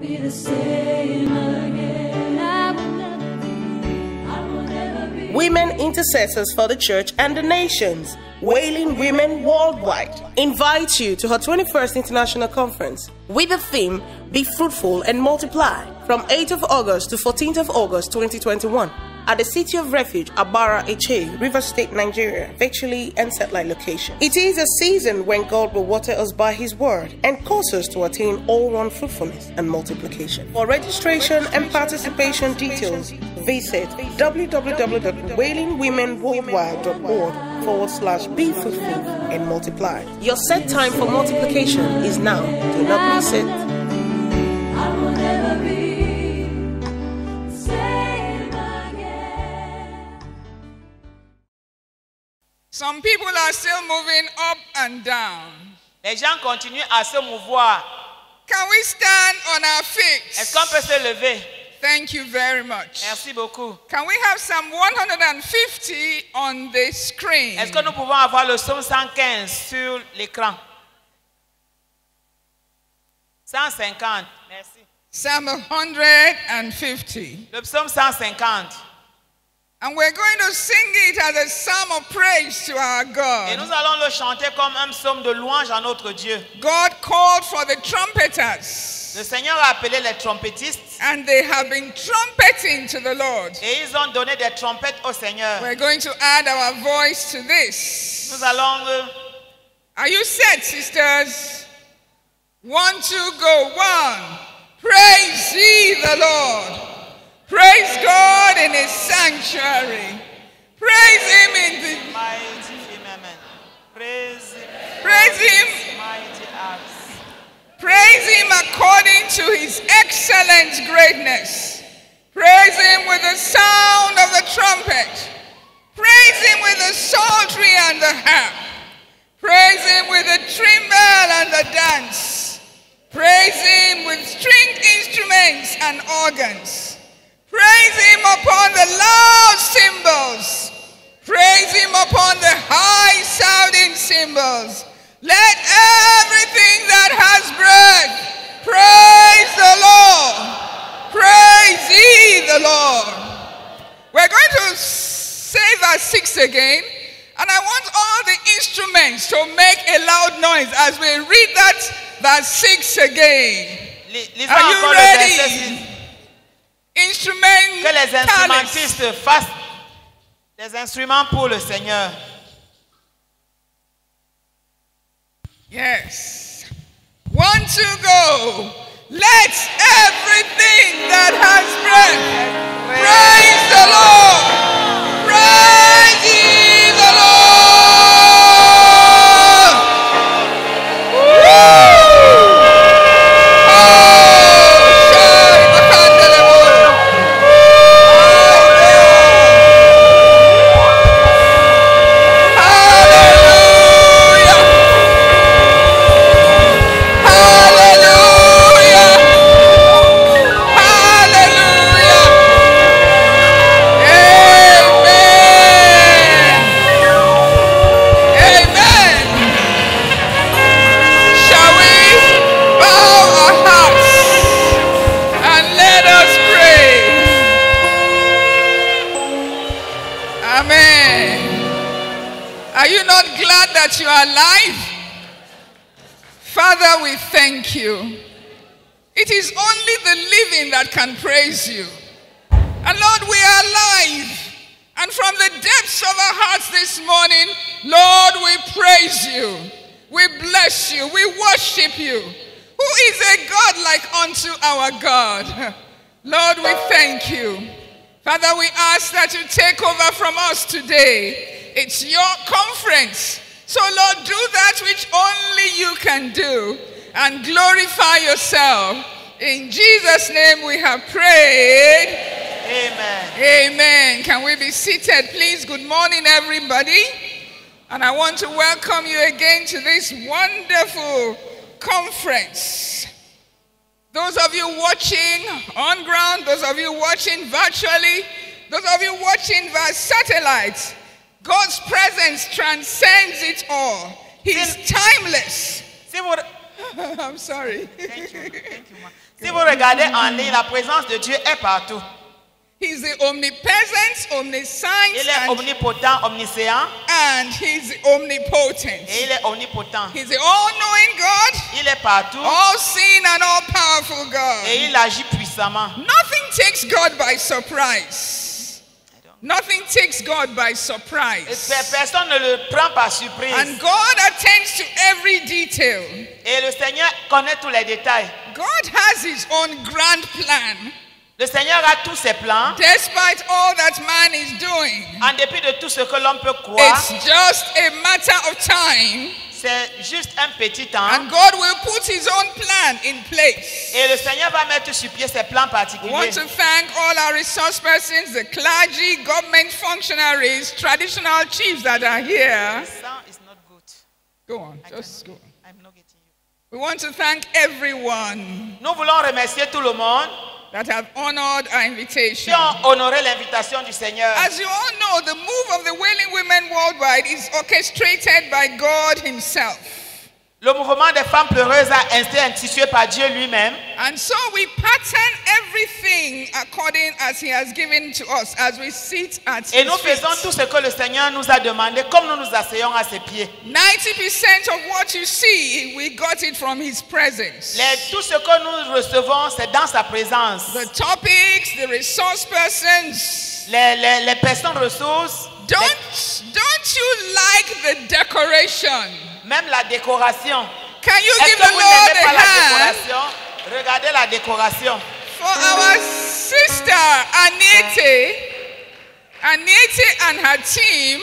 be the same again. I will never be. I will never be. Women intercessors for the church and the nations, Wailing Women Worldwide, invites you to her 21st International Conference with the theme, Be Fruitful and Multiply, from 8th of August to 14th of August 2021 at the City of Refuge, Abara Eche, Rivers State, Nigeria, virtually and satellite location. It is a season when God will water us by His word and cause us to attain all-round fruitfulness and multiplication. For registration and participation details, visit www.wailingwomenworldwide.org/be fruitful and multiply. Your set time for multiplication is now. Do not miss it. I will never be the same again. Some people are still moving up and down. Les gens continuent à se mouvoir. Can we stand on our Est-ce qu'on feet? peut se lever? Thank you very much. Merci beaucoup. Can we have Psalm 150 on the screen? Est-ce que nous pouvons avoir le psaume 115 sur l'écran? 150. Merci. Psalm 150. Le psaume 150. And we're going to sing it as a psalm of praise to our Et nous God. allons le chanter comme un psaume de louange à notre Dieu. God called for the trumpeters, Le Seigneur a appelé les trompettistes and they have been trumpeting to the Lord. et ils ont donné des trompettes au Seigneur. We're going to add our voice to this. Nous allons... Are you set, sisters? 1, 2, go. 1. Praise ye the Lord. Praise God in His sanctuary. Praise Him in the... mighty firmament. Praise Him. mighty acts. Praise Him according to His excellent greatness. Praise Him with the sound of the trumpet. Praise Him with the psaltery and the harp. Praise Him with the timbrel and the dance. Praise Him with stringed instruments and organs. Praise Him upon the loud cymbals. Praise Him upon the high sounding cymbals. Let everything that has breath praise the Lord. Praise ye the Lord. We're going to say verse 6 again. And I want all the instruments to make a loud noise as we read that verse 6 again. Lisons Are you encore le verset ready? 6. Que les Instrumentalists. instrumentistes fassent des instruments pour le Seigneur. Yes. 1, 2, go. Let everything that has breath praise the Lord. Praise ye the Lord. Woo! Are you not glad that you are alive? Father, we thank you. It is only the living that can praise you. And Lord, we are alive. And from the depths of our hearts this morning, Lord, we praise you. We bless you. We worship you. Who is a God like unto our God? Lord, we thank you. Father, we ask that you take over from us today. It's your conference. So, Lord, do that which only you can do and glorify yourself. In Jesus' name we have prayed. Amen. Amen. Can we be seated, please? Good morning, everybody. And I want to welcome you again to this wonderful conference. Those of you watching on ground, those of you watching virtually, those of you watching via satellite, God's presence transcends it all. He's timeless. Si vous, I'm sorry. Thank you. Si vous regardez en ligne, la présence de Dieu est partout. He's the omnipresent, omniscient, Il est omnipotent, omniscient, and he's omnipotent. et il est omnipotent. He's the all-knowing God, Il est partout all-seeing and all-powerful God. et il agit puissamment. Nothing takes God by surprise. Nothing takes God by Et surprise. personne ne le prend par surprise. And God attends to every detail. Et le Seigneur connaît tous les détails. God has his own grand plan, Le Seigneur a tous ses plans. despite all that man is doing. En dépit de tout ce que l'homme peut croire, It's just a matter of time, c'est juste un petit temps. and God will put his own plan in place. Et le Seigneur va mettre sur pied ses plans We particuliers. want to thank all our resource persons, the clergy, government functionaries, traditional chiefs that are here. Sound is not good. Go on, just go on. I'm not getting you. We want to thank everyone Nous voulons remercier tout le monde that have honored our qui invitation. ont honoré l'invitation du Seigneur. As you all know, the move of the Wailing Women Worldwide is orchestrated by God himself. Le mouvement des femmes pleureuses a été institué par Dieu lui-même. And so we pattern everything according as he has given to us as we sit at Et his nous faisons feet. tout ce que le Seigneur nous a demandé, comme nous nous asseyons à ses pieds. 90% of what you see, we got it from his presence. Tout ce que nous recevons, c'est dans sa présence. The topics, the resource persons. Les personnes ressources, Don't you like the decoration? même la décoration. Can you Est-ce give que the vous Lord n'aimez a pas la hand décoration? Regardez la décoration. for our sister Anete and her team,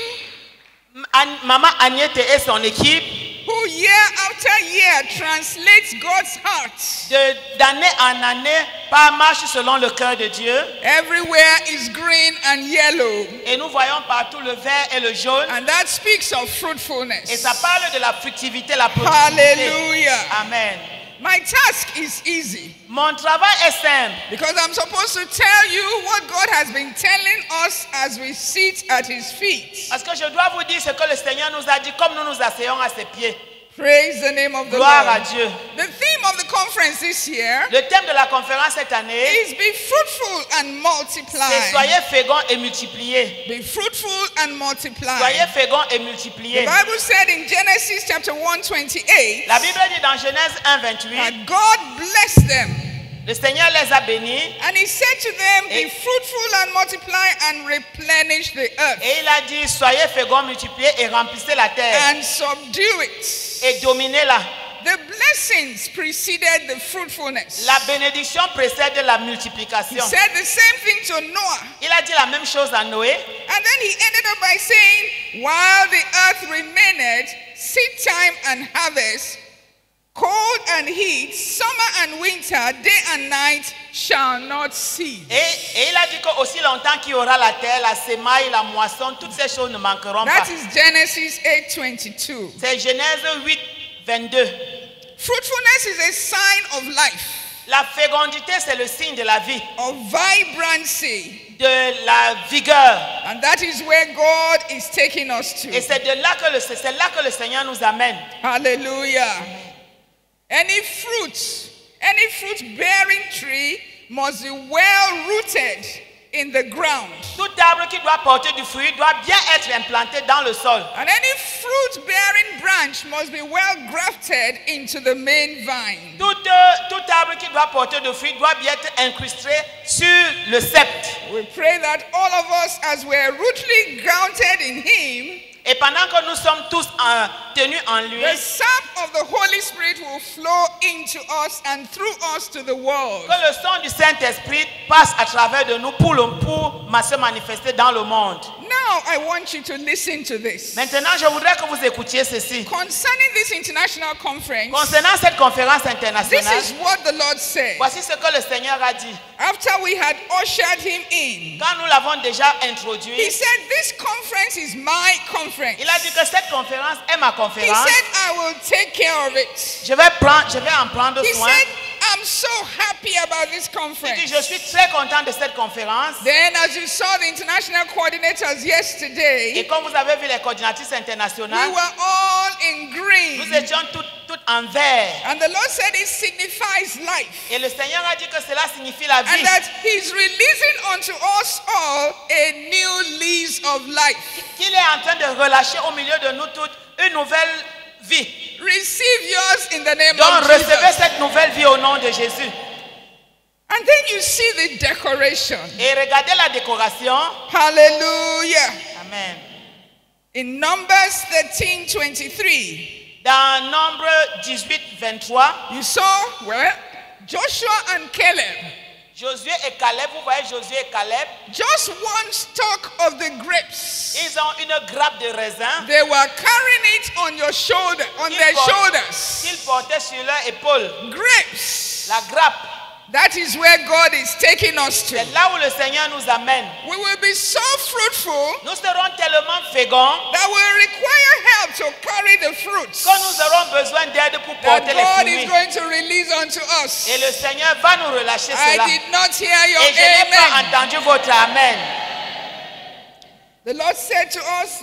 Maman Agnette et son équipe, who year after year translates God's heart. d'année en année, par marche selon le cœur de Dieu. Everywhere is green and yellow, Et nous voyons partout le vert et le jaune. and that speaks of Et fruitfulness. ça parle de la fructivité, la productivité. Hallelujah. Amen. My task is easy Mon travail est simple. because I'm supposed to tell you what God has been telling us as we sit at his feet. Parce que je dois vous dire ce que le Seigneur nous a dit comme nous nous asseyons à ses pieds. Praise the name of the Gloire à Lord. Dieu. The theme of the conference this year Le thème de la conférence cette année, is be fruitful and c'est multiply. soyez féconds et multipliez. Be fruitful and multiply. Soyez féconds et The multipliez. Bible said in Genesis chapter 1:28 La Bible dit dans Genèse 1:28, that God blessed them. le Seigneur les a bénis And he said to them, be Et- fruitful and multiply and replenish the earth et il a dit soyez féconds, multipliez et remplissez la terre and subdue it. et dominez-la. The blessings preceded the fruitfulness. La bénédiction précède la He multiplication. said the same thing to Noah. Il a dit la même chose à Noé. And then he ended up by saying, while the earth remained, seed time and harvest, cold and heat, summer and winter, day and night shall not cease. Et il a dit qu'aussi longtemps qu'il y aura la terre, la semaille, la moisson, toutes ces choses ne manqueront pas. That is Genesis 8:22. C'est Genèse 8:22. Fruitfulness is a sign of life, La fécondité, c'est le signe de la vie, of vibrancy. de la vigueur. And that is where God is taking us Et to. c'est là que le Seigneur nous amène. Hallelujah. Any fruit bearing tree must be well rooted in the ground. Tout arbre qui doit porter du fruit doit bien être implanté dans le sol. And any fruit bearing branch must be well grafted into the main vine. Tout arbre qui doit porter du fruit doit bien être incrusté sur le sceptre. We pray that all of us, as we are rootly grounded in Him, Et pendant que nous sommes tous tenus en lui, the sap of the Holy Spirit will flow into us and through us to the world. que le sang du Saint-Esprit passe à travers de nous pour se manifester dans le monde. Now I want you to listen to this. Maintenant, je voudrais que vous écoutiez ceci. Concerning this international conference, Concernant cette conférence this internationale, is what the Lord said. voici ce que le Seigneur a dit. After we had ushered Him in, Quand nous l'avons déjà He introduit, said, this conference is my conference. il a dit que cette conférence est ma He conférence. said, I will take care of it. Je vais en prendre He soin. said, I'm so happy about this Il dit, conference. je suis très content de cette conférence. Then, as you saw the international coordinators Et yesterday, comme vous avez vu les coordinatrices we internationales, were all in nous green. étions toutes en vert. And the Lord said it signifies life. Et le Seigneur a dit que cela signifie la And vie. that He's releasing unto us all a new lease of life. Qu'il est en train de relâcher au milieu de nous toutes une nouvelle vie. Receive yours in the name Donc of recevez Jesus. cette nouvelle vie au nom de Jésus. And then you see the decoration. Et regardez la décoration. Hallelujah. Amen. In Numbers 13:23, Dans Nombre 18, 23, you saw where Joshua and Caleb, Josué et Caleb, vous voyez Josué et Caleb, just one stalk of the grapes. ils ont une grappe de raisin They were carrying it on your shoulder, on their qu'ils shoulders. portaient sur leur épaule. Grapes. La grappe, That is where God is taking us to. c'est là où le Seigneur nous amène. We will be so fruitful Nous serons tellement féconds that will require help to carry the fruits que nous aurons besoin d'aide pour that porter God les is fruits. going to release unto us. Et le Seigneur va nous relâcher cela. I did not hear your Et je n'ai pas amen. entendu votre amen. The Lord said to us,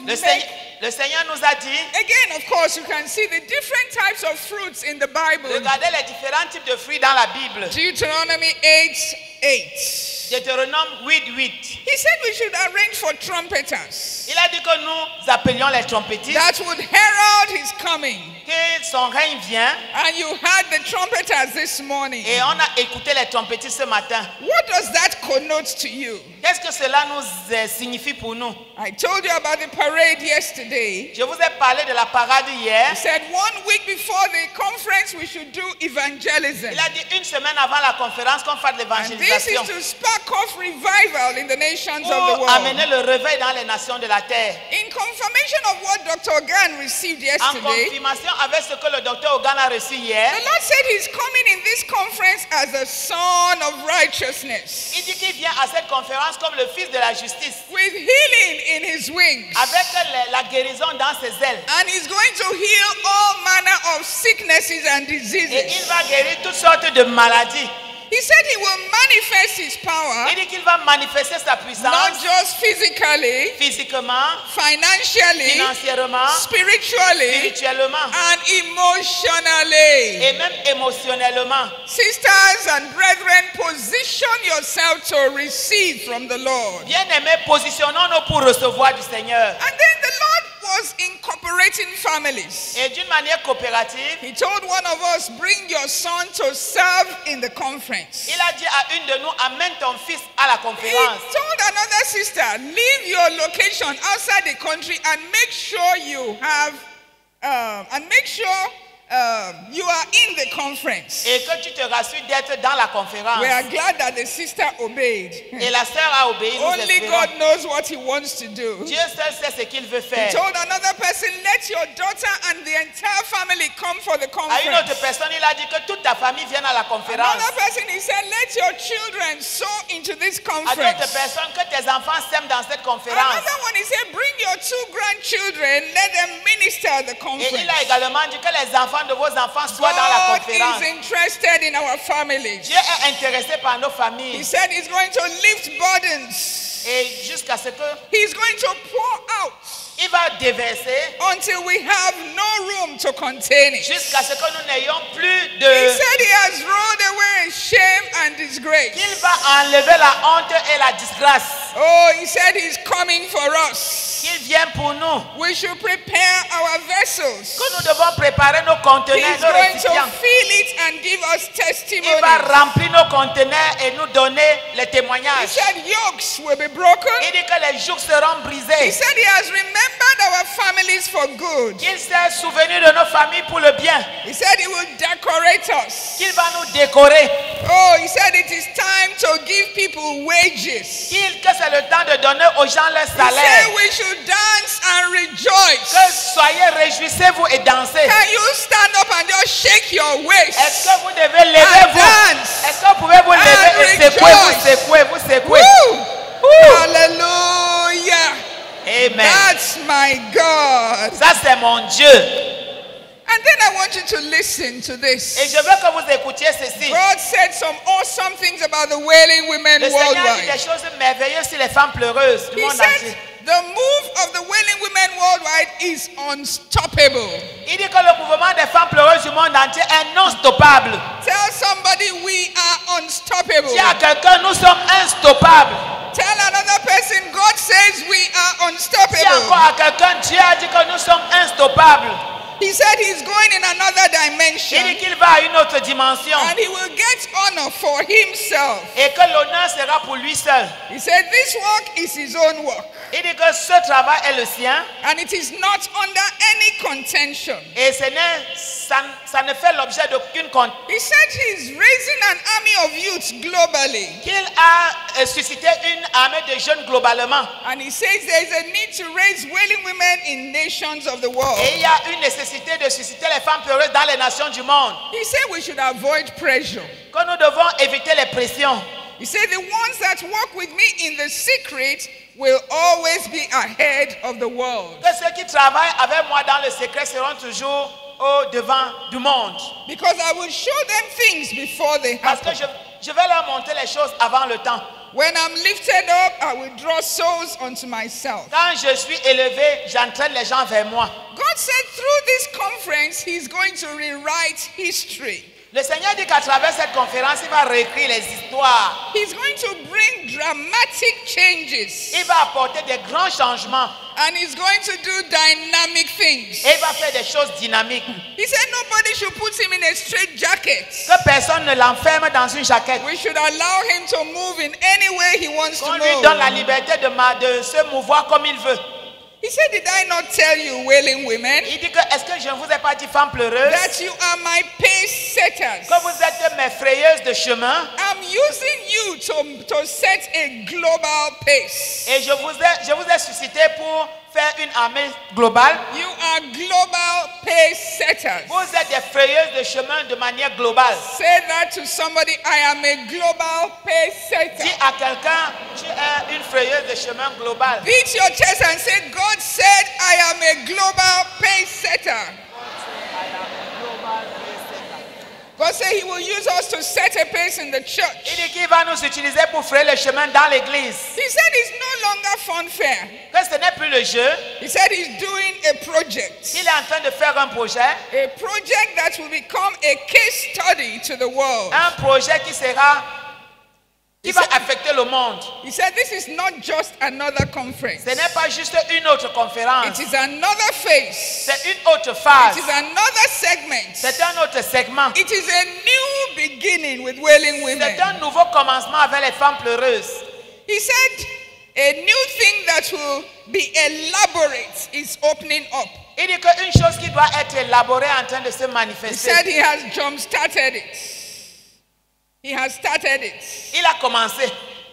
Le Seigneur nous a dit, again, of course, you can see the different types of fruits in the Bible. regardez les différents types de fruits dans la Bible. Deuteronomy 8:8. Deutéronome 8:8. He said we should arrange for trumpeters Il a dit que nous appelions les trompettistes, that would herald his coming. que son règne vient. And you heard the trumpeters this morning. Et on a écouté les trompettistes ce matin. What does that connote to you? Qu'est-ce que cela nous signifie pour nous? I told you about the parade yesterday. Je vous ai parlé de la parade hier. He said 1 week before the conference we should do evangelism. Il a dit une semaine avant la conférence qu'on fasse And this is l'évangélisation to spark off revival in the nations of the pour world. amener le réveil dans les nations de la terre. In confirmation of what Dr. Gan received En yesterday, confirmation avec ce que le docteur Ogan a reçu hier, the Lord said he's coming in this conference as a son of righteousness, il dit qu'il vient à cette conférence comme le fils de la justice, with healing in his wings. avec la guérison dans ses ailes. And he's going to heal all manner of sicknesses and Et il diseases. va guérir toutes sortes de maladies. He said he will manifest his power, Il dit qu'il va manifester sa not puissance just physically, physiquement, financially, financièrement, spiritually, spirituellement and emotionally. et même émotionnellement. Sisters and brethren, position yourself to receive from the Lord. Bien-aimés, positionnons-nous pour recevoir du Seigneur. And then the Lord was incorporating families. Et d'une manière coopérative, He told one of us, bring your son to serve in the conference. il a dit à une de nous, amène ton fils à la He conférence. told another sister, leave your location outside the country and make sure you have, you are in the conference. Et que tu te rassures d'être dans la conférence. We are glad that the sister obeyed. Et la sœur a obéi, nous Only espérons. God knows what he wants to do. Dieu seul sait ce qu'il veut He faire. told another person, let your daughter and the entire family come for the À une autre conference. personne, il a dit que toute ta famille vienne à la conférence. Another person, he said, let your children sow into this À d'autres conference. personnes, que tes enfants s'aiment dans cette conférence. Another one, he said, bring your 2 grandchildren, let them minister at the Et conference. il a également dit que les enfants de vos enfants soient dans la God conférence. is interested in our families. Dieu est intéressé par nos He familles. said he's going to lift burdens. Et jusqu'à ce que He's going to pour out il va déverser, until we have no room to contain it. jusqu'à ce que nous n'ayons plus He de... said he has rolled away shame and disgrace. Qu'il va enlever la honte et la disgrâce. Oh, he said he's coming for us. Qu'il vient pour nous. We should prepare our vessels. Que nous devons préparer nos conteneurs, He's nos going to récipients. fill it and give us Il va testimony. remplir nos conteneurs et nous donner les He témoignages. said yokes will be broken. Il dit que les jours seront He brisés. said he has remembered our families for good. Qu'il s'est souvenu de nos familles pour le bien. He said he will decorate us. Qu'il va nous décorer. Oh, he said it is time to give people wages. Que c'est le temps de donner aux gens leur He said salaire. we should dance and Que rejoice. soyez réjouissez-vous et dansez. Can you stand up and just shake your waist? Est-ce que vous devez lever And vous? dance. Est-ce que vous pouvez vous lever And et secouer, vous rejoice. secouer, vous secouer? Woo! Hallelujah. Amen. That's my God. Ça c'est mon Dieu. And then I want you to listen to Et this. je veux que vous écoutiez ceci. God said some awesome things about the wailing women Le Seigneur dit worldwide. des choses merveilleuses sur les femmes pleureuses du He monde said entier. the move of the wailing women worldwide is unstoppable. Il dit que le mouvement des femmes pleureuses du monde instoppables. Tell somebody we are unstoppable. Dis à quelqu'un, nous sommes instoppables. Tell another person, God says we are Dis unstoppable. encore à quelqu'un, Dieu a dit que nous sommes instoppables. He said he's going in another Il dimension. dit qu'il va à une autre dimension. And he will get honor for himself. Et que l'honneur sera pour lui seul. He said this work is his own work. Il dit que ce travail est le sien. And it is not under any contention. Et ça ne fait l'objet d'aucune contention. He said he's raising an army of youths globally. Qu'il a suscité une armée de jeunes globalement. And he says there is a need to raise wailing women in nations of the world. Et il y a une nécessité de susciter les femmes peureuses dans les nations du monde. He said we should avoid pressure. Que nous devons éviter les pressions. He said the ones that walk with me in the secret will always be ahead of the world. Que ceux qui travaillent avec moi dans le secret seront toujours au devant du monde. Because I will show them things before they Parce que happen. je vais leur montrer les choses avant le temps. When I'm lifted up, I will draw souls unto myself. Quand je suis élevé, j'entraîne les gens vers moi. God said through this conference, he's going to rewrite history. Le Seigneur dit qu'à travers cette conférence, il va réécrire les histoires. He's going to bring dramatic changes. Il va apporter des grands changements. And he's going to do dynamic things. Et il va faire des choses dynamiques. He said nobody should put him in a straight jacket. Que personne ne l'enferme dans une jaquette. We should allow him to move in any way he wants to Qu'on lui donne la move. liberté de se mouvoir comme il veut. He said, did I not tell you, wailing women, Il dit que est-ce que je ne vous ai pas dit, femmes pleureuses, that you are my pace setters? que vous êtes mes frayeuses de chemin, I'm using you to set a global pace. et je vous ai suscité pour faire une armée globale. You are global pace setters. Vous êtes des frayeuses de chemin de manière globale. Say that to somebody. I am a global pace setter. Dis à quelqu'un, tu es une frayeuse de chemin global. Beat your chest and say, God said I am a global pace setter. God said he will use us to set a pace in the Il church. dit qu'il va nous utiliser pour frayer le chemin dans l'église. He said it's no longer funfair. Que ce n'est plus le jeu. He said he's doing a project. Il est en train de faire un projet. A project that will become a case study to the world. Un projet qui va affecter le monde. He said this is not just another conference. Ce n'est pas juste une autre conférence. It is another phase. C'est une autre phase. It is another segment. C'est un autre segment. It is a new beginning with wailing C'est women. un nouveau commencement avec les femmes pleureuses. He said a new thing that will be elaborate is opening up. Il dit qu'une chose qui doit être élaborée est en train de se He manifester. said he has jump-started it. He has started it. Il a commencé.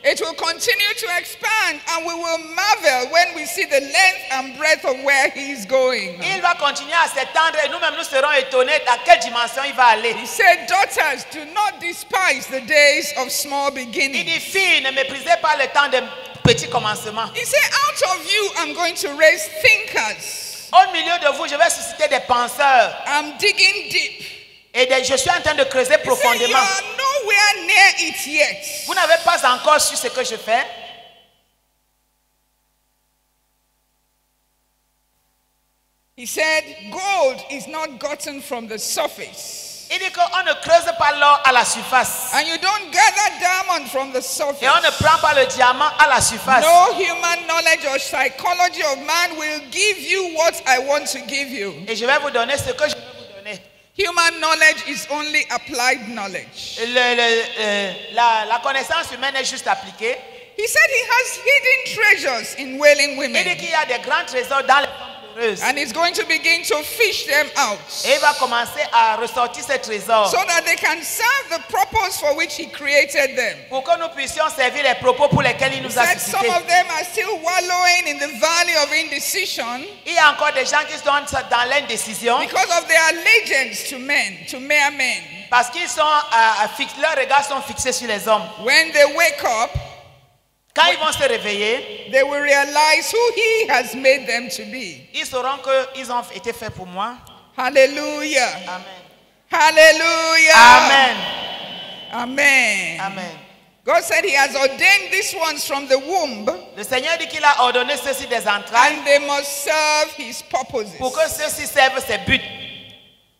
It will continue to expand and we will marvel when we see the length and breadth of where he is going. Il va continuer à s'étendre et nous-mêmes nous serons étonnés dans quelle dimension il va aller. He said, daughters, do not despise the days of small Il beginnings. dit, filles, ne méprisez pas le temps des petits commencements. He said, out of you, I'm going to raise thinkers. Au milieu de vous, je vais susciter des penseurs. I'm digging deep. Et je suis en train de creuser He said, you profondément. are nowhere near it yet. Vous n'avez pas encore su ce que je fais. He said, gold is not gotten from the surface. Il dit qu'on ne creuse pas l'or à la surface. And you don't gather diamond from the surface. Et on ne prend pas le diamant à la surface. No human knowledge or psychology of man will give you what I want to give you. Et je vais vous donner ce que je vais vous donner. Human knowledge is only applied knowledge. La connaissance humaine est juste appliquée. He said he has hidden treasures in wailing Il dit women. qu'il y a des grands trésors dans les femmes pleureuses. And he's going to begin to fish them out. Et il va commencer à ressortir ces trésors So that they can serve the purpose for which he created them. pour que nous puissions servir les propos pour lesquels il He nous a said some suscités. of them are still wallowing in the valley of indecision Il y a encore des gens qui sont dans l'indécision because of their allegiance to men, to mere men. parce qu'ils sont leurs regards sont fixés sur les hommes. When they wake up, Quand ils vont se réveiller, they will realize who he has made them to be. ils sauront qu'ils ont été faits pour moi. Hallelujah. Amen. Hallelujah. Amen. Amen. Amen. God said he has ordained these ones from the womb Le Seigneur dit qu'il a ordonné ceci des entrailles and they must serve his purposes. pour que ceux-ci servent ses buts.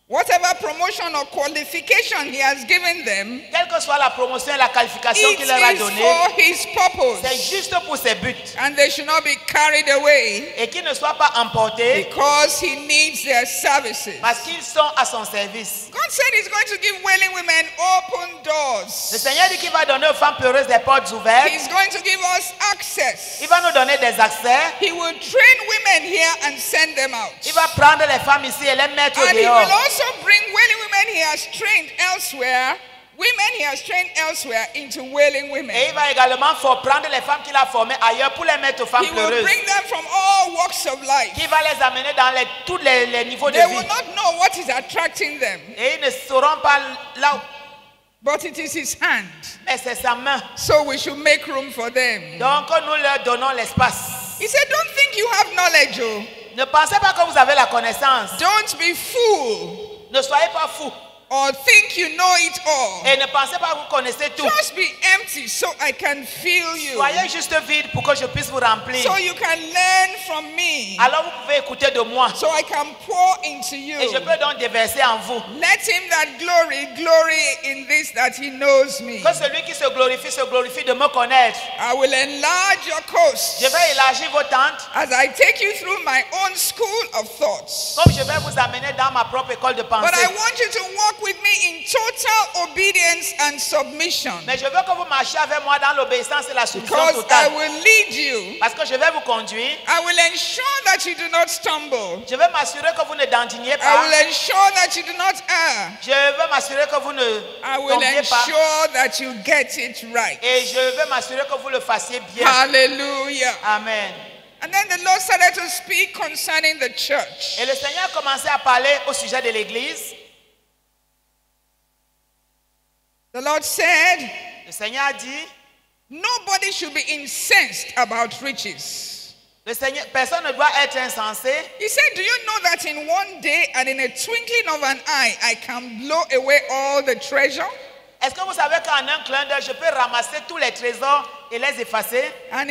Whatever promotion promotion or qualification he has given them, Quelle que soit la promotion et la qualification it qu'il leur a is donnée, for his c'est purpose. juste pour ses buts. And they should not be carried away Et qu'ils ne soient pas emportés because he needs their services. parce qu'ils sont à son service. God said he's going to give wailing women open Le doors. Seigneur dit qu'il va donner aux femmes pleureuses des portes ouvertes. He's going to give us access. Il va nous donner des accès. He will train women here and send them out. Il va prendre les femmes ici et les mettre au And he will dehors. also bring wailing women he has trained elsewhere, women he has trained elsewhere into wailing Et women. il va également prendre les femmes qu'il a formées ailleurs pour les mettre aux femmes He will pleureuses. bring them from all walks of life. Qui va les amener dans tous les niveaux de They will vie. not know what is attracting them, Et ils ne sauront pas là où. but it is his hand. Mais c'est sa main. So we should make room for them. Donc nous leur donnons l'espace. He said, don't think you have knowledge, oh. Ne pensez pas que vous avez la connaissance. Don't be fool Ne soyez pas fous. or think you know it all. Et ne pensez pas que vous connaissez tout. Just be empty so I can fill you. Soyez juste vide pour que je puisse vous remplir. So you can learn from me. Alors vous pouvez écouter de moi. So I can pour into you. Et je peux donc déverser en vous. Let him that glory in this that he knows me. Que celui qui se glorifie de me connaître. I will enlarge your coast Je vais élargir vos tentes. as I take you through my own school of thoughts. Comme je vais vous amener dans ma propre école de But pensée. I want you to walk with me in total obedience and submission. Mais je veux que vous marchiez avec moi dans l'obéissance et la soumission Because I totale. will lead you. Parce que je vais vous conduire. I will ensure that you do not stumble. Je vais m'assurer que vous ne dandiniez I pas. will ensure that you do not err. Je vais m'assurer que vous ne I will tombiez pas. ensure that you get it right. Et je vais m'assurer que vous le fassiez bien. Hallelujah. Amen. And then the Lord started to speak concerning the church. Et le Seigneur a commencé à parler au sujet de l'église. The Lord said, Le Seigneur a dit, nobody should be incensed about riches. le Seigneur, personne ne doit être insensé. He said, do you know that in one day and in a twinkling of an eye, I can blow away all the treasure? Est-ce que vous savez qu'en un clin d'œil, je peux ramasser tous les trésors et les effacer? And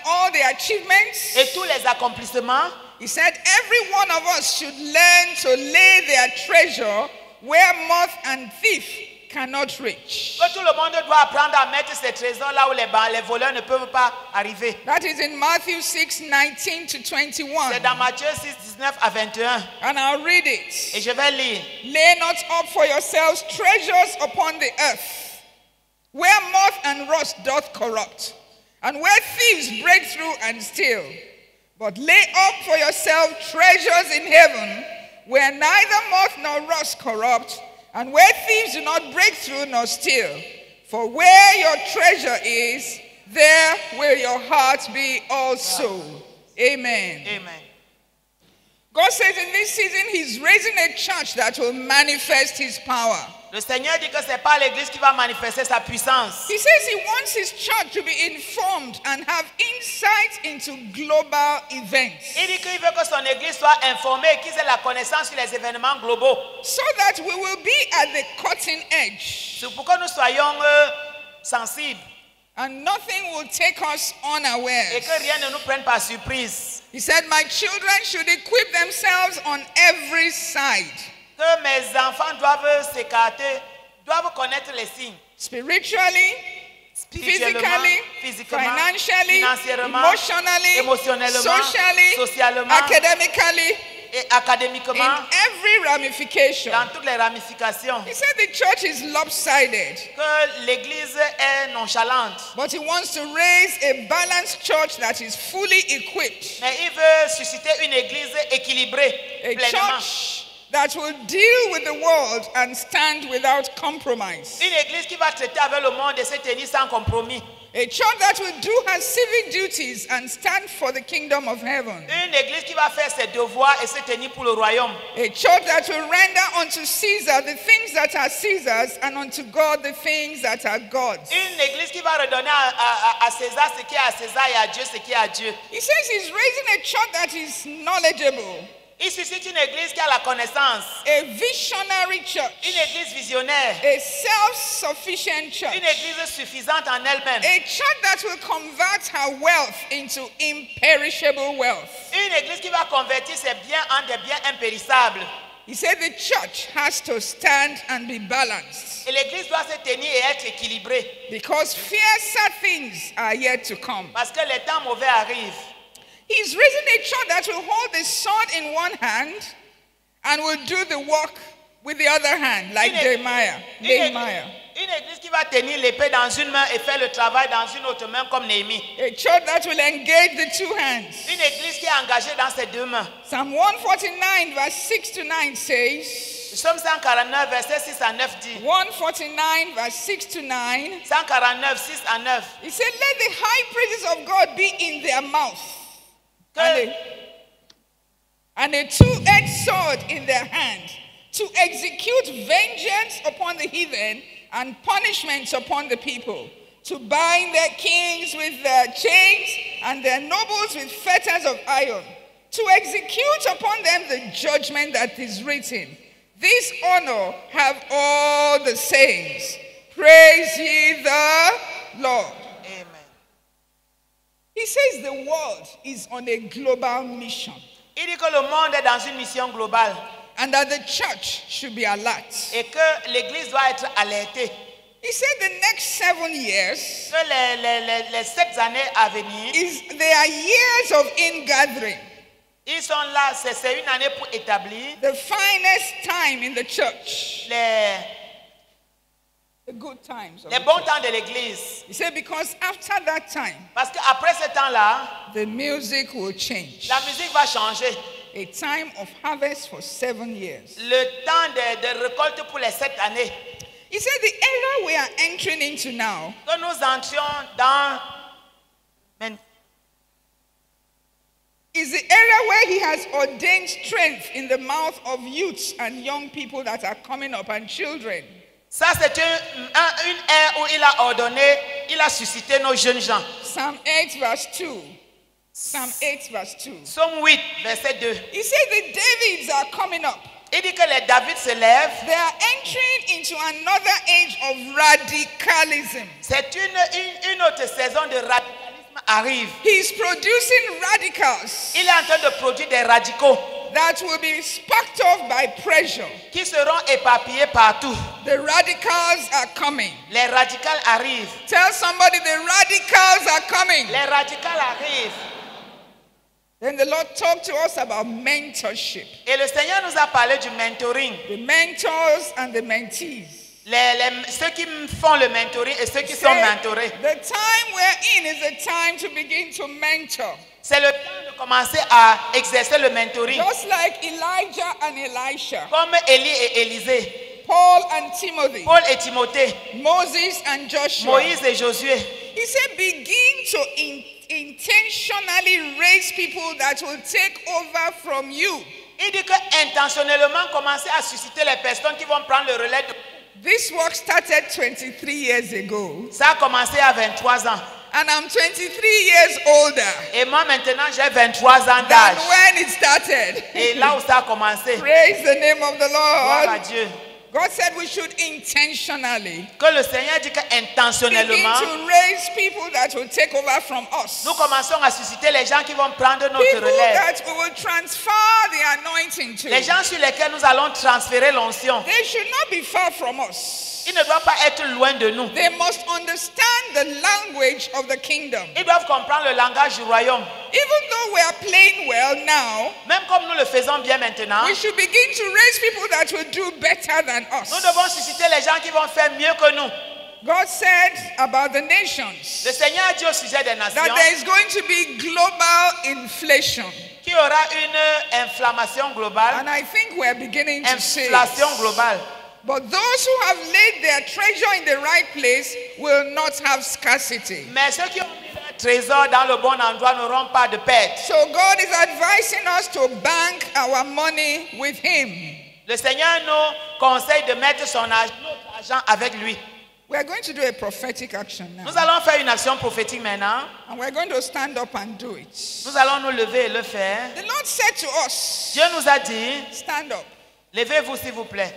all the achievements? Et tous les accomplissements? He said, every one of us should learn to lay their treasure where moth and thief cannot reach. Que tout le monde doit apprendre à mettre ses trésors là où les voleurs ne peuvent pas arriver. That is in Matthew 6:19 to 21. C'est dans Matthieu 6, 19 à 21. And I'll read Et it. je vais lire. Lay not up for yourselves treasures upon the earth, where moth and rust doth corrupt, and where thieves break through and steal. But lay up for yourselves treasures in heaven, where neither moth nor rust corrupt, and where thieves do not break through nor steal. For where your treasure is, there will your heart be also. Amen. Amen. God says in this season, he's raising a church that will manifest his power. Le Seigneur dit que ce n'est pas l'église qui va manifester sa puissance. He says he wants his church to be informed and have insight into global events, Il dit qu'il veut que son église soit informée et qu'ils aient la connaissance sur les événements globaux. so that we will be at the cutting edge C'est pour que nous soyons sensibles and nothing will take us et unawares. que rien ne nous prenne par surprise. He said, my children should equip themselves on every side, Que mes enfants doivent s'écarter, doivent connaître les signes. spiritually, Spirituellement, physically, physiquement, financially, financièrement, emotionally, émotionnellement, socially, socialement academically, et in académiquement, every ramification. dans toutes les ramifications. He said the church is lopsided, Que l'église est nonchalante. but he wants to raise a balanced church that is fully equipped. Mais il veut susciter une église équilibrée, A pleinement. church that will deal with the world and stand without compromise. Une église qui va traiter avec le monde et se tenir sans compromis. A church that will do her civic duties and stand for the kingdom of heaven. Une église qui va faire ses devoirs et se tenir pour le royaume. A church that will render unto Caesar the things that are Caesar's and unto God the things that are God's. Une église qui va redonner à César ce qui est à César et à Dieu ce qui est à Dieu. He says he's raising a church that is knowledgeable, Il suscite une église qui a la connaissance. a visionary church, Une église visionnaire. a self-sufficient church, Une église suffisante en elle-même. a church that will convert her wealth into imperishable wealth. Une église qui va convertir ses biens en des biens impérissables. He said the church has to stand and be balanced Et l'église doit se tenir et être équilibrée. because fiercer things are yet to come. Parce que les temps mauvais arrivent. He's raising a church that will hold the sword in one hand and will do the work with the other hand, like Nehemiah. Une église qui va tenir l'épée dans une main et faire le travail dans une autre main comme Néhémie. A church that will engage the two hands. Une église qui est engagée dans ses deux mains. Psalm 149 verse 6 to 9 says, Psaume 149, versets 6 à 9 dit. 149 verse 6 to 9, 149, 6 à 9. he said, let the high praises of God be in their mouth and a two-edged sword in their hand to execute vengeance upon the heathen and punishments upon the people, to bind their kings with their chains and their nobles with fetters of iron, to execute upon them the judgment that is written. This honor have all the saints. Praise ye the Lord. Amen. He says the world is on a global mission Il dit que le monde est dans une mission globale and that the church should be alert. et que l'église doit être alertée. He said the next 7 years Que les 7 années à venir, they are years of ingathering, ils sont là, c'est une année pour établir the finest time in the church, the good times of les the bons church. temps de l'église. He said because after that time, Parce qu'après ce temps-là, the music will change. la musique va changer. A time of harvest for 7 years. Le temps de récolte pour les 7 années. He said the era we are entering into now Que nous entrions dans... is the era where he has ordained strength in the mouth of youths and young people that are coming up and children. Ça, c'est une ère où il a ordonné, il a suscité nos jeunes gens. Psalm 8 verse 2. Psalm 8 verse 2. Psaume 8, verset 2. He said the Davids are coming up. Il dit que les David se lèvent. They are entering into another age of radicalism. C'est une autre saison de radicalisme arrive. He's producing radicals Il est en train de produire des radicaux that will be sparked off by pressure. qui seront éparpillés partout. The radicals are coming. Les radicals arrivent. Tell somebody the radicals are coming. Les radicals arrivent. Then the Lord talked to us about mentorship. Et le Seigneur nous a parlé du mentoring. The mentors and the mentees. Ceux qui font le mentoring et ceux qui sont mentorés. The time we're in is a time to begin to mentor. C'est le temps de commencer à exercer le mentoring. Just like Elijah and Elisha, Comme Élie et Élisée, Paul and Timothy, Paul et Timothée, Moses and Joshua. Moïse et Josué. He said, begin to intentionally raise people that will take over from you. Il dit que intentionnellement commencer à susciter les personnes qui vont prendre le relais. This work started 23 years ago. Ça a commencé à 23 ans. And I'm 23 years older Et moi maintenant j'ai 23 ans than d'âge. when it started. Et là où ça a commencé, Praise the name of the gloire à Lord. Dieu. God said we should intentionally Que le Seigneur dit que begin intentionnellement, to raise people that will take over from us. nous commençons à susciter les gens qui vont prendre notre People relève. that we will transfer the anointing to. Les gens sur lesquels nous allons transférer l'onction. They should not be far from us. Ils ne doivent pas être loin de nous. They must understand the language of the kingdom. Ils doivent comprendre le langage du royaume. Even though we are playing well now, Même comme nous le faisons bien maintenant, we should begin to raise people that will do better than us. nous devons susciter les gens qui vont faire mieux que nous. God said about the nations Le Seigneur a dit au sujet des nations that there is going to be global inflation. qu'il y aura une inflammation globale, And I think we're beginning to see it. inflation globale. But those who have laid their treasure in the right place will not have scarcity. Mais ceux qui ont mis leur trésor dans le bon endroit n'auront pas de perte. So God is advising us to bank our money with Him. Le Seigneur nous conseille de mettre notre argent avec lui. We are going to do a prophetic action now. Nous allons faire une action prophétique maintenant. And we're going to stand up and do it. Nous allons nous lever et le faire. The Lord said to us, Dieu nous a dit, stand up. levez-vous s'il vous plaît.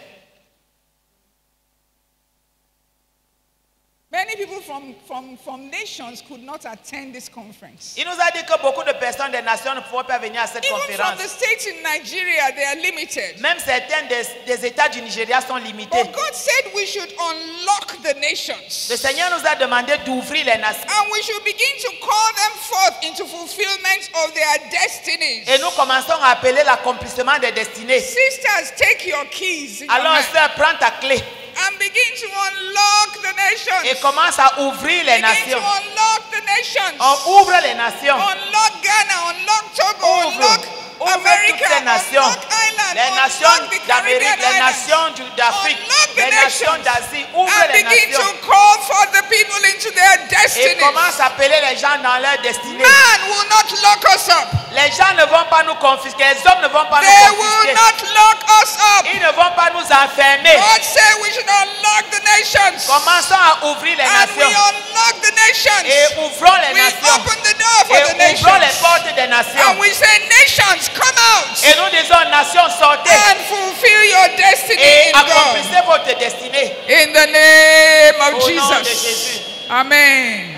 Many people from nations could not attend this conference. Il nous a dit que beaucoup de personnes des nations ne pourront pas venir à cette Even from conférence. the states in Nigeria, they are limited. Même certains des États du Nigeria sont limités. But God said we should unlock the nations. Le Seigneur nous a demandé d'ouvrir les nations. And we should begin to call them forth into fulfillment of their destinies. Et nous commençons à appeler l'accomplissement des destinées. Sisters, take your keys in your Alors, hand sœur, prends ta clé and begin to unlock the nations. et commence à ouvrir les Begin to nations. unlock the nations. On ouvre les nations. Unlock Ghana, unlock Togo, Ouvre unlock toutes America, ces nations. unlock Ireland, Les nations unlock the d'Amérique, Caribbean les islands. nations d'Afrique, Unlock the les nations nations. d'Asie. Ouvre And les begin nations. to call for the people into their Et destinies. commence à appeler les gens dans leur destinée. Man will not lock us up. Les gens ne vont pas nous confisquer. Les hommes ne vont pas They nous will confisquer. not lock us up. Ils ne vont pas nous enfermer. God said we should unlock the nations. Commençons à ouvrir les And we nations. unlock the nations. Et ouvrons les We nations. open the door for the Et ouvrons les nations. portes des nations. And we say, nations, come out Et nous disons, nations, sortez. and fulfill your destiny Et in God. accomplissez votre destinée. In the name of Au nom de Jesus. Jésus. Amen.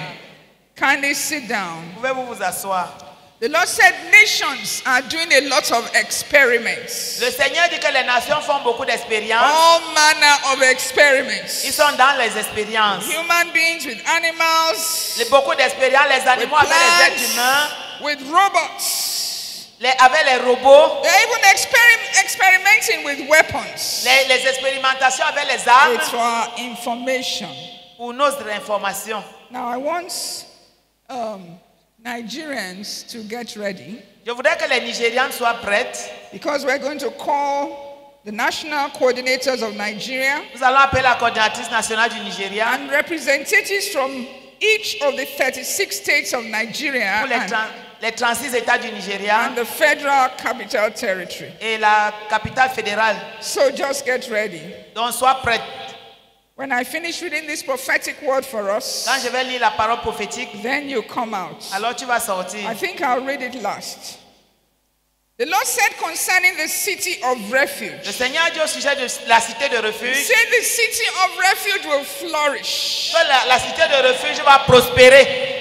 Kindly sit down. Pouvez-vous vous asseoir? The Lord said nations are doing a lot of experiments. Le Seigneur dit que les nations font beaucoup d'expériences. All manner of experiments. Ils sont dans les expériences. Human beings with animals, Beaucoup d'expériences, les with animaux avec les êtres plants, humains, with robots. avec les robots, They're even experimenting with weapons. les expérimentations avec les armes It's for our information. pour nos informations. Now I want Nigerians to get ready Je voudrais que les Nigérians soient prêts. because we're going to call the national coordinators of Nigeria Nous allons appeler la coordinatrice nationale du Nigeria and representatives from each of the 36 states of Nigeria pour les 36 États du Nigeria and the Federal Capital Territory. et la capitale fédérale. So just get ready. Donc sois prêts. When I finish reading this prophetic word for us, Quand je vais lire la parole prophétique, then you come out. alors tu vas sortir. I think I'll read it last. The Lord said concerning the city of refuge, Le Seigneur dit au sujet de la cité de He refuge said the city of refuge will flourish. que la cité de refuge va prospérer.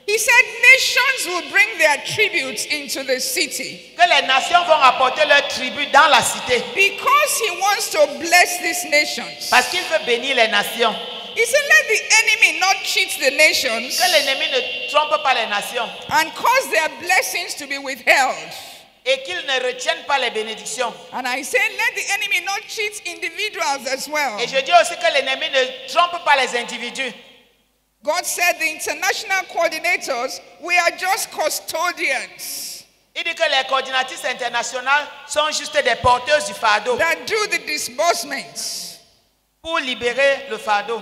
He said nations will bring their tributes into the city Que les nations vont apporter leur tribut dans la cité. because He wants to bless these nations. Parce qu'il veut bénir les nations. He said, let the enemy not cheat the nations Que l'ennemi ne trompe pas les nations. and cause their blessings to be withheld. Et qu'il ne retienne pas les bénédictions. And I said, let the enemy not cheat individuals as well. Et je dis aussi que l'ennemi ne trompe pas les individus. God said the international coordinators, we are just custodians Il dit que les coordinatrices internationales sont juste des porteuses du fardeau that do the disbursements. pour libérer le fardeau.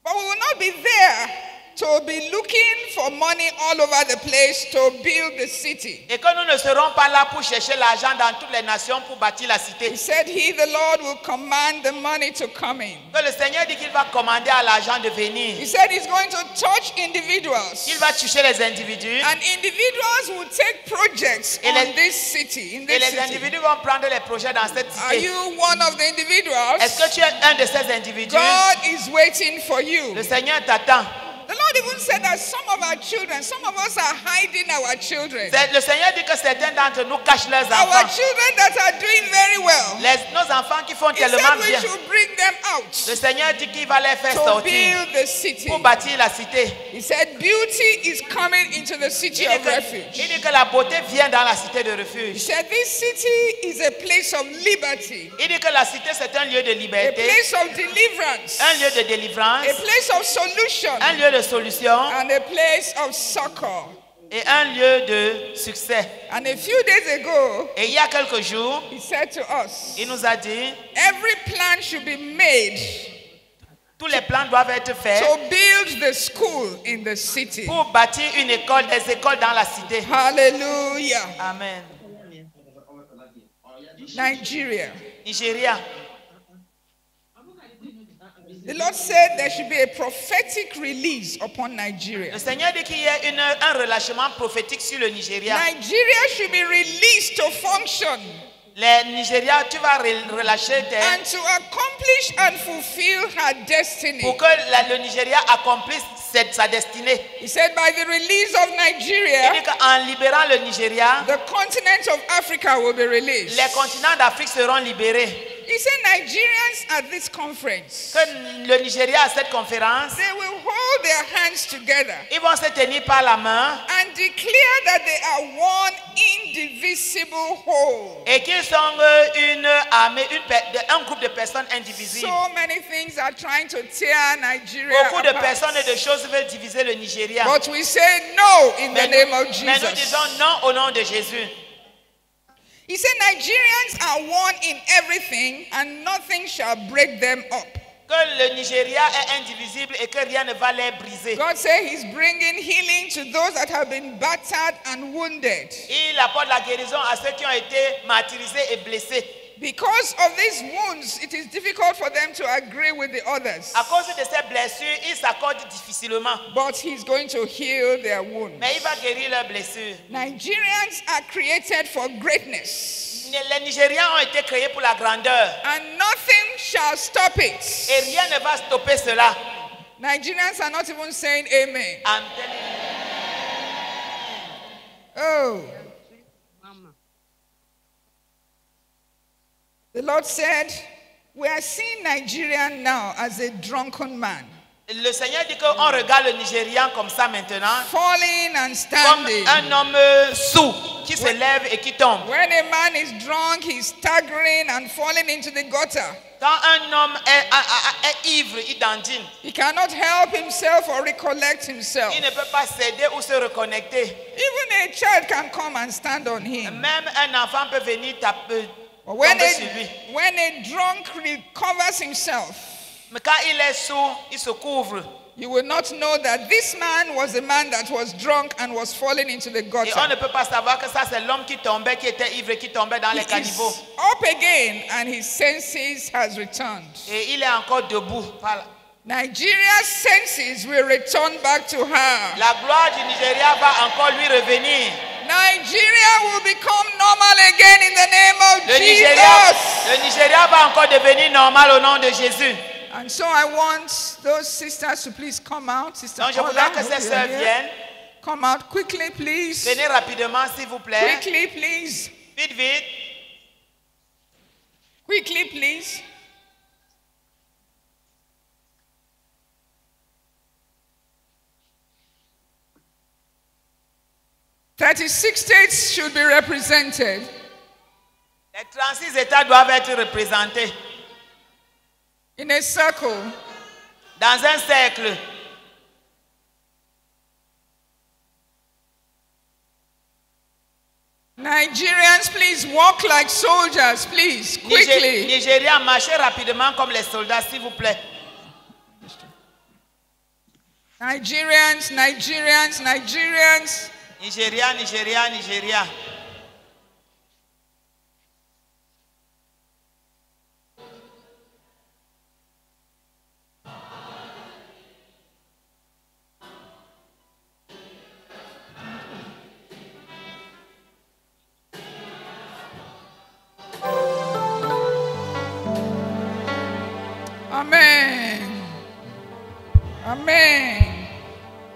But we will not be there to be looking for money all over the place to build the city. Et que nous ne serons pas là pour chercher l'argent dans toutes les nations pour bâtir la cité. He said he, the Lord, will command the money to come in. Que le Seigneur dit qu'il va commander à l'argent de venir. He said he's going to touch individuals. Il va toucher les individus. And individuals will take projects Et on les- this city, in Et this les city. individus vont prendre les projets dans cette Are cité. you one of the individuals? Est-ce que tu es un de ces individus? God is waiting for you. Le Seigneur t'attend. The Lord even said that some of our children, some of us are hiding our children. Le Seigneur dit que certains d'entre nous cachent leurs Our enfants. children that are doing very well. Nos enfants qui font He said tellement we bien. should bring them out Le Seigneur dit qu'il va les faire to sortir build the city. pour bâtir la cité. He said beauty is coming into the city of Il refuge. dit que la beauté vient dans la cité de He refuge. said this city is a place of liberty, Il dit que la cité c'est un lieu de a liberté, place of deliverance, un lieu de délivrance, a place of solution, un lieu de solution and a place of succor. et un lieu de succès. And a few days ago, Et il y a quelques jours, he said to us, il nous a dit, every plan should be made tous les plans doivent être faits to build the school in the city. pour bâtir une école, des écoles dans la cité. Hallelujah. Amen. Nigeria. Nigeria. The Lord said there should be a prophetic release upon Nigeria. Le Seigneur dit qu'il y a un relâchement prophétique sur le Nigeria. Nigeria should be released to function. Les Nigériens, tu vas relâcher tes... and to accomplish and fulfill her destiny. pour que le Nigeria accomplisse sa destinée. He said, by the release of Il Nigeria, dit qu'en libérant le Nigeria, the continent of Africa will be released. les continents d'Afrique seront libérés. He said, Nigerians at this conference, Que le Nigeria à cette conférence, they will hold their hands together ils vont se tenir par la main and declare that they are one indivisible whole. et qu'ils sont une armée, un groupe de personnes indivisibles. So many things are trying to tear Nigeria Beaucoup de apart. personnes et de choses veulent diviser le Nigeria. But we say no in the name of Mais nous Jesus. disons non au nom de Jésus. He said Nigerians are one in everything and nothing shall break them up. Que le Nigeria est indivisible et que rien ne va les briser. God said he's bringing healing to those that have been battered and wounded. Il apporte la guérison à ceux qui ont été martyrisés et blessés. Because of these wounds, it is difficult for them to agree with the others. À cause de ces blessures, ils s'accordent difficilement. But he's going to heal their wounds. Mais il va guérir leurs blessures. Nigerians are created for greatness. Les Nigériens ont été créés pour la grandeur. And nothing shall stop it. Et rien ne va stopper cela. Nigerians are not even saying amen. I'm telling you. Oh. The Lord said, we are seeing Nigerian now as a drunken man, Le Seigneur dit qu'on regarde le Nigérian comme ça maintenant, falling and comme standing. un homme sourd qui se lève et qui tombe. When a man is drunk, he's staggering and falling into the gutter. Quand un homme est ivre, il dandine. He cannot help himself or recollect himself. Il ne peut pas s'aider ou se reconnecter. Even a child can come and stand on him. Même un enfant peut venir taper, But when tomber sur lui. a drunk recovers himself, Mais quand il est sourd, il se couvre. you will not know that this man was a man that was drunk and was falling into the Et on gutter. ne peut pas savoir que ça c'est l'homme qui tombait, qui était ivre, qui tombait dans les He caniveaux. is up again and his senses has returned. Et il est encore debout. Nigeria's senses will return back to her. La gloire du Nigeria va encore lui revenir. Nigeria will become normal again in the name of Le Jesus. Nigeria va encore devenir normal au nom de Jésus. And so I want those sisters to please come out. Sister Donc je Ola, voudrais que I hope ces you're sœurs here. viennent. Come out quickly, please. Venez rapidement s'il vous plaît. Quickly, please. Vite, vite. Quickly, please. "36 states should be represented. Les 36 États doivent être représentés In a circle. dans un cercle. Nigerians, please walk like soldiers, please, quickly. Nigériens, marchez rapidement comme les soldats, s'il vous plaît. Nigerians, Nigerians, Nigerians. Nigeria, Nigeria, Nigeria. Amen. Amen.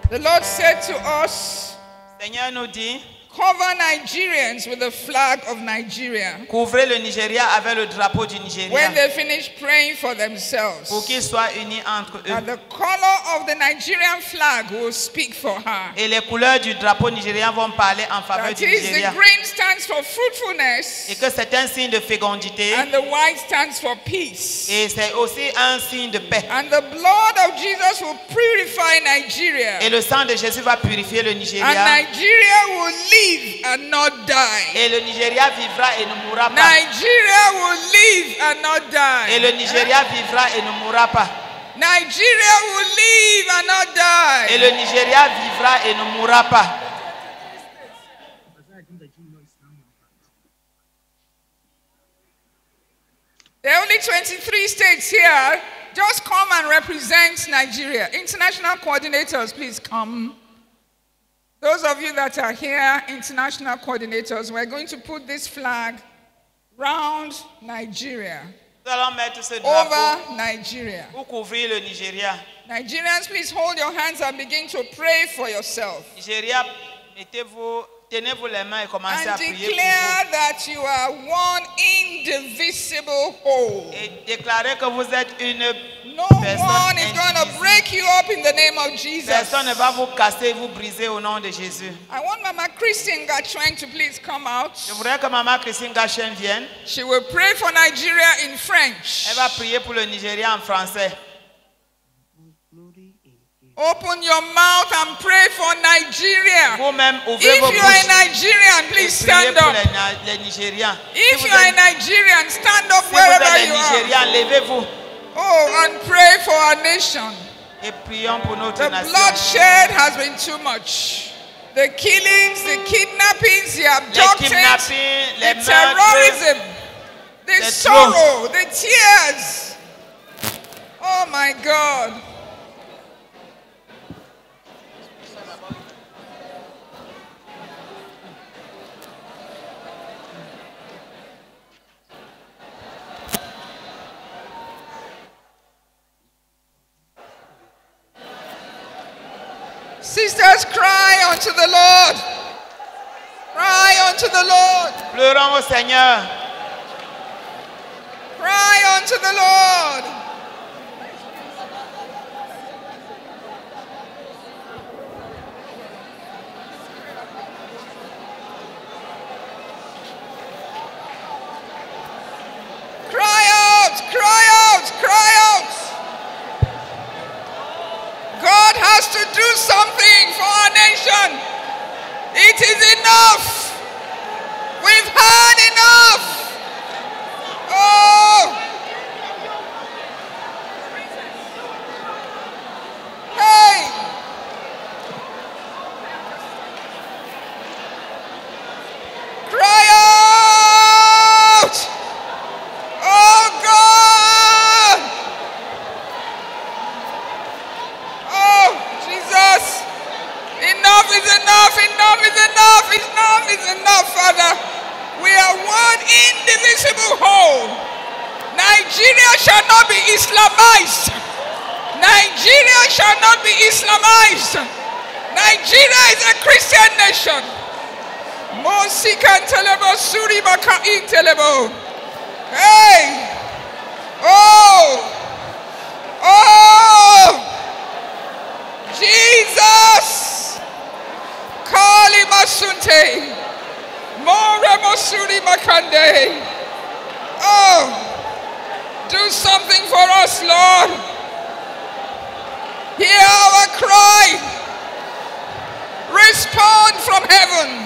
The Lord said to us, Seigneur nous dit, cover Nigerians with the flag of Nigeria. couvrez le Nigeria avec le drapeau du Nigeria When they finish praying for themselves, pour qu'ils soient unis entre eux. that the color of the Nigerian flag will speak for her. Et les couleurs du drapeau nigérien vont parler en faveur That du is, the Nigeria. green stands for fruitfulness Et que c'est un signe de fécondité and the white stands for peace. et c'est aussi un signe de paix. And the blood of Jesus will purify Nigeria. Et le sang de Jésus va purifier le And Nigeria. Nigeria will live and not die. Et le Nigeria vivra et ne mourra pas. Nigeria will live and not Et die. le Nigeria vivra et ne mourra pas. Nigeria will live and not Et die. le Nigeria vivra et ne mourra pas. There are only 23 states here. Just come and represent Nigeria. International coordinators, please come. Those of you that are here, international coordinators, we're going to put this flag round Nigeria, Nous allons mettre ce drapeau over Nigeria. pour couvrir le Nigeria. Nigerians, please hold your hands and begin to pray for yourself. Nigeria, tenez-vous les mains et commencez à And prier pour declare that you are one indivisible whole. vous. Et déclarez que vous êtes une No personne one is going to indivisible. break you up in the name of Jesus. Personne ne va vous casser, vous briser au nom de Jésus. I want Mama Christine Gatchweng to please come out. Je voudrais que Maman Christine Gachen vienne. She will pray for Nigeria in French. Elle va prier pour le Nigeria en français. Open your mouth and pray for Nigeria. Vous-même, ouvrez If vos you are a bouches Nigerian, et please priez stand pour up. les Nigériens. If Si you vous are a êtes, Nigerian, stand up si vous êtes wherever les you are. Nigériens, levez-vous Oh, and pray for our nation. et prions pour notre The nation. bloodshed has been too much. The killings, the kidnappings, the Les abductions, kidnappings, les the meurtres, terrorism, the the sorrow, the tears. Oh my God. Sisters, cry unto the Lord. Cry unto the Lord. Pleurons au Seigneur. Cry unto the Lord. Cry out, cry out, cry out. God has to do something for our nation. It is enough. We've had enough. Oh. Hey. Cry out. Oh God. Oh Jesus. Enough is enough. Enough is enough. Enough is enough, Father. We are one indivisible whole. Nigeria shall not be Islamized. Nigeria shall not be Islamized. Nigeria is a Christian nation. Mosikan telebo suri baka telebo. Hey. Oh. Oh. Jesus. Kali masunte. More mosuri makande. Oh. Do something for us, Lord. Hear our cry. Respond from heaven.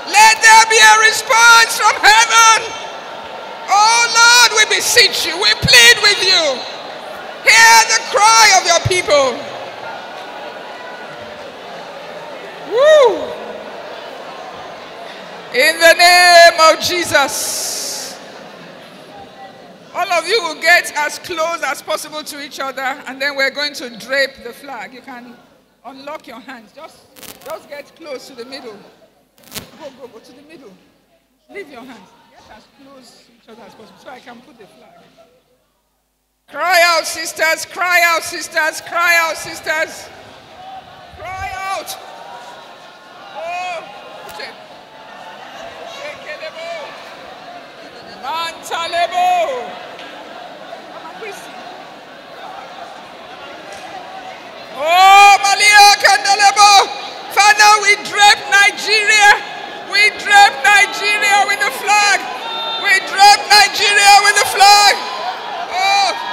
Let there be a response from heaven. Oh Lord, we beseech you. We plead with you. Hear the cry of your people. Woo. In the name of Jesus. All of you will get as close as possible to each other, and then we're going to drape the flag. You can unlock your hands. Just get close to the middle. Go to the middle. Leave your hands. Get as close to each other as possible so I can put the flag. Cry out, sisters. Cry out, sisters. Cry out, sisters. Cry out. Oh, shit. Mantalebo. Mama Christy. Oh, Malia Kandalebo. Father, we drape Nigeria. We drape Nigeria with the flag. We drape Nigeria with the flag. Oh.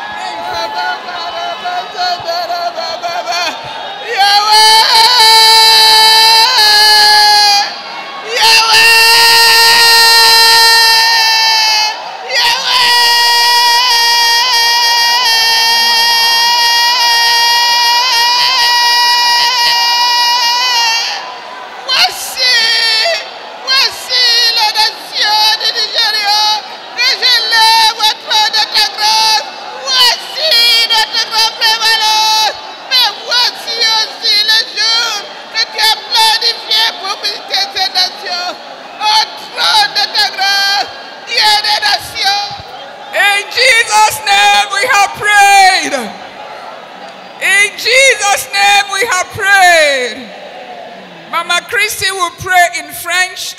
Voici la nation de Nigeria, que je lève votre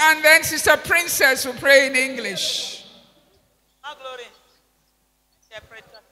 And then Sister Princess will pray in English. Ah, glory. Interprétation.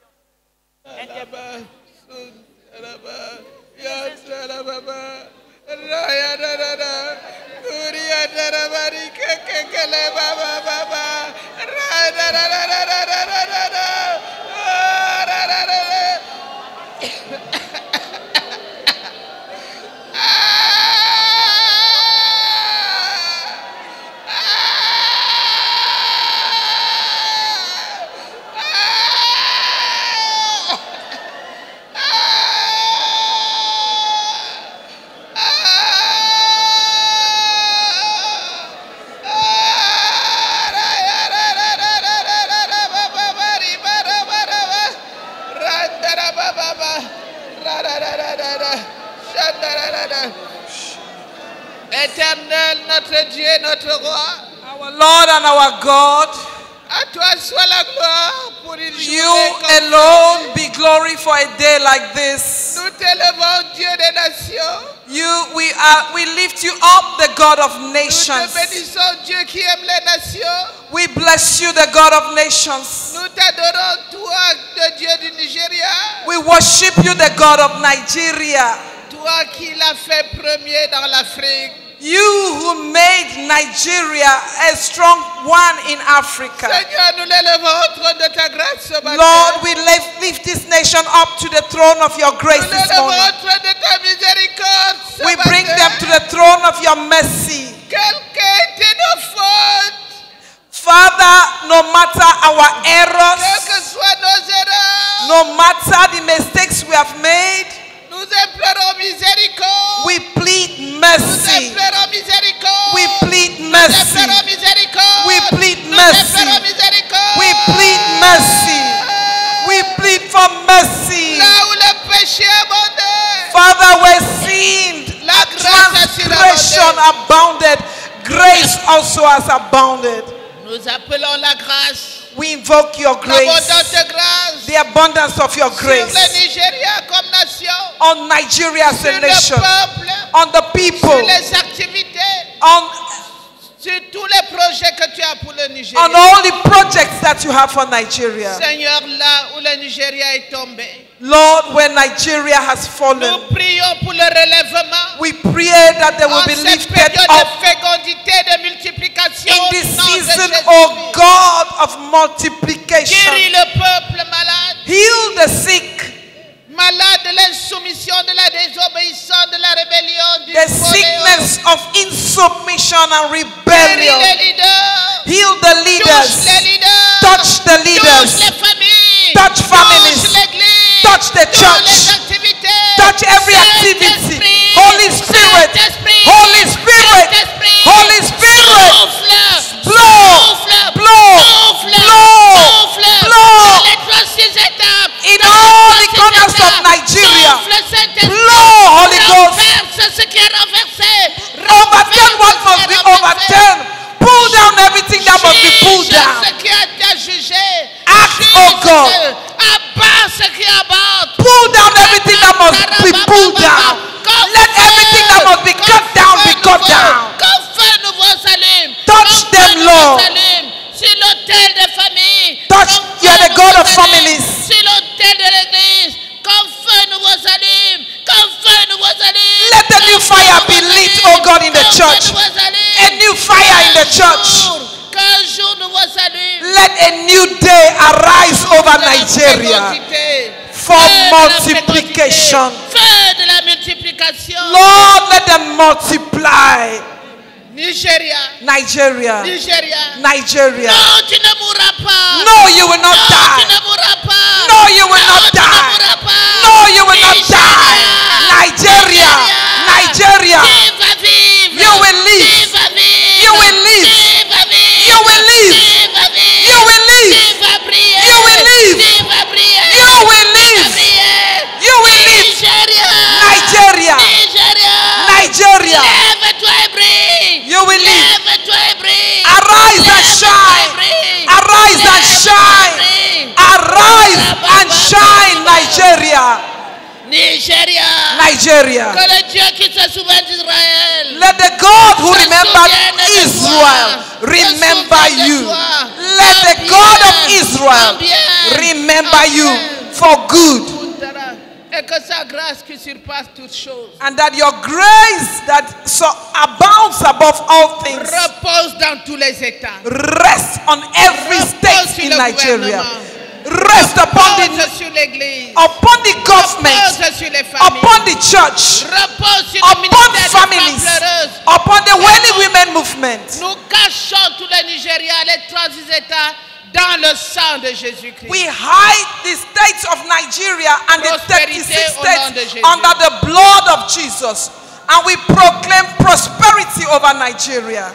Éternel, notre Dieu, notre roi, Our Lord and our God, à toi soit la gloire pour une you journée comme alone be glory for a day like this. nous t'élevons, Dieu des nations. We lift you up, the God of Nous te nations. bénissons, Dieu qui aime les nations. We bless you, the God of nations. Nous t'adorons, toi, le Dieu du Nigeria. We worship you, the God of Nigeria. Toi qui l'as fait premier dans l'Afrique. You who made Nigeria a strong one in Africa. Seigneur, nous l'élevons au trône de ta grâce ce matin. Lord, we lift this nation up to the throne of your grace Nous this l'élevons morning. au trône de ta miséricorde ce We matin. bring them to the throne of your mercy. Quelles qu'aient été nos fautes, Father, no matter our quelles errors, que soient nos erreurs, no matter the mistakes we have made, nous implorons miséricorde. we plead Nous mercy. implorons miséricorde. We plead Nous mercy. implorons miséricorde. We plead Nous mercy. implorons miséricorde. We plead mercy. We plead for mercy. Là où le péché abondait, Father, where sin La and grâce a transgression abounded, grace also has abounded. nous appelons la grâce, We invoke your grace, l'abondante grâce, the abundance of your sur le grace Nigeria comme nation, on Nigeria as sur a le nation, peuple, on the sur people, les activités, on sur tous les projets que tu as pour le Nigeria. on all the projects that you have for Nigeria. Seigneur, là où le Nigeria est tombé, Lord, when Nigeria has fallen, nous prions pour le relèvement. we pray that they will En be cette lifted période up de fécondité, de multiplication, in au this nom de season, Jésus. oh God of multiplication. Guéris le peuple malade, Heal the sick, malade de l'insoumission, de la désobéissance, de la rébellion, du the faux sickness of insubmission and Guéris rebellion. les leaders, Heal the touche leaders, les leaders, touch the touche leaders, les familles, touch families, touche l'église, touch the touche les church, activités, touch every activity. Saint-Esprit, Holy Spirit, Saint-Esprit, Holy Spirit, Saint-Esprit, Holy Spirit, souffle, blow, souffle, blow, souffle, blow, souffle, blow. dans les 36 étapes, In dans all les the 36 corners of étapes, Nigeria. souffle, Saint-Esprit, Blow, Holy Ghost. renverse ce qui est renversé, Overturn what renverse must ce qui be est renversé. overturned. Pull down everything that must be pulled Juge down. ce qui a été jugé. Act, Juge oh God. abat ce qui abat. Pull down everything that must be pulled down. Let everything that must be cut down be cut down. Qu'un feu nouveau s'allume. Touch Qu'un feu them, nouveau Lord. s'allume sur l'autel des familles. Touch, Qu'un you are feu the God nouveau of s'allume families. sur l'autel de l'église. Qu'un feu nouveau s'allume. Qu'un feu nouveau s'allume. Let the new Qu'un feu fire nouveau be lit, s'allume. oh God, in the Qu'un feu church. nouveau s'allume. A new fire in the church. Qu'un jour nouveau s'allume. Let a new day arise over Nigeria for multiplication. Feu de la multiplication. Lord, let them multiply. Nigeria. Nigeria, Nigeria. Nigeria. Non, tu ne mourras pas. No, you will not Non, tu die. ne mourras pas. No, you will Non, not tu ne die. mourras pas. No, you will not Nigeria. die. Nigeria, Nigeria. Vive à vivre. You will live. Vive à vivre. You will live. Vive à vivre. You will live. Vive à vivre. You will live. Vive à prier. You will live. Vive à prier. You will Vive à live. prier. You will live. Nigeria. Nigeria, Nigeria. Nigeria. Lève-toi et brille. You will live. Lève-toi et brille. Arise and Lève-toi et shine. brille. Arise and Lève-toi et shine. brille. Arise Nigeria. Que le Dieu qui se souvient d'Israël. Let the God who Se remembered souvienne de Israel toi. remember Se souvienne de you. toi. Let the En God bien. of Israel En bien. remember En you bien. for good. Et que sa grâce qui surpasse toutes choses And that your grace that so abounds above all things repose dans tous les États. rest on every Repose state sur in le Nigeria. gouvernement. Rest upon Repose sur l'Église. the government, Repose sur les familles. upon the church, Repose sur le upon ministère des femmes families, pleureuses. upon the Wailing Women movement. Nous cachons tout le Nigeria, les 36 États dans le sang de Jésus-Christ. We hide the states of Nigeria and the Prospérité 36 au nom de states Jésus. under the blood of Jesus. And we proclaim prosperity over Nigeria.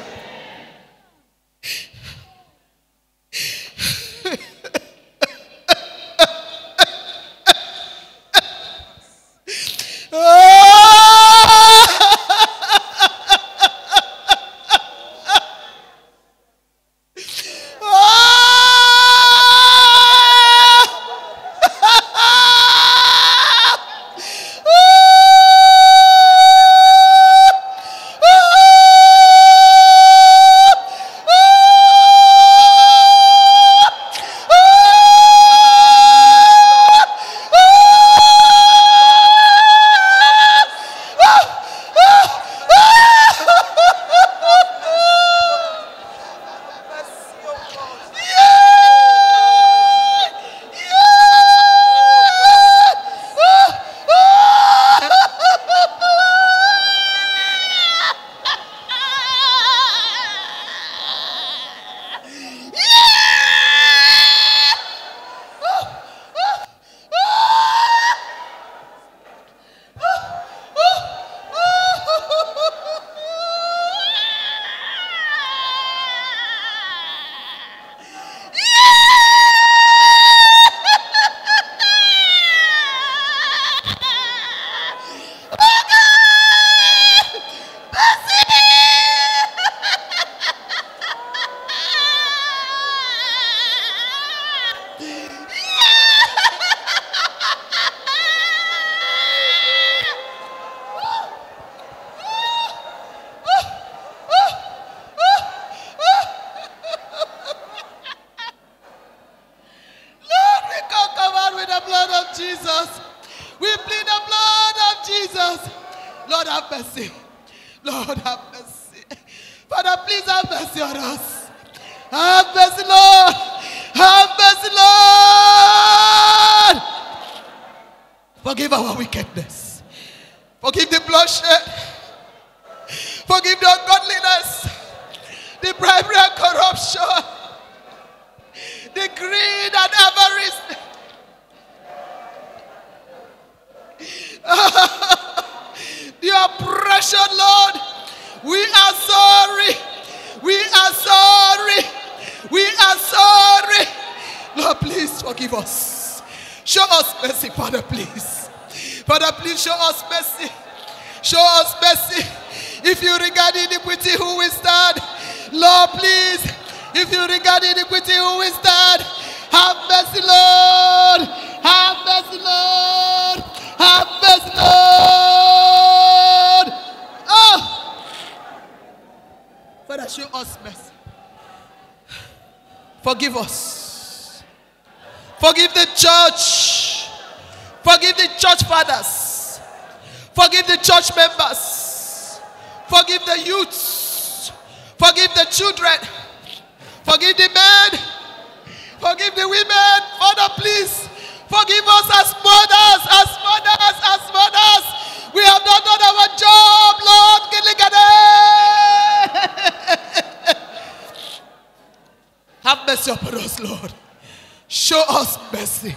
Jesus. We plead the blood of Jesus. Lord, have mercy. Lord, have mercy. Father, please have mercy on us. Have mercy, Lord. Have mercy, Lord. Forgive our wickedness. Forgive the bloodshed. Forgive the ungodliness, the bribery and corruption, the greed and avarice. The oppression, Lord. We are sorry. We are sorry. We are sorry. Lord, please forgive us. Show us mercy, Father, please. Father, please show us mercy. Show us mercy. If you regard iniquity, who will stand? Lord, please. If you regard iniquity, who will stand? Have mercy, Lord. Have mercy, Lord. Have mercy, Lord. Oh, Father, show us mercy. Forgive us. Forgive the church. Forgive the church fathers. Forgive the church members. Forgive the youths. Forgive the children. Forgive the men. Forgive the women. Father, please. Forgive us as mothers, as mothers, as mothers. We have not done our job, Lord. Have mercy upon us, Lord. Show us mercy.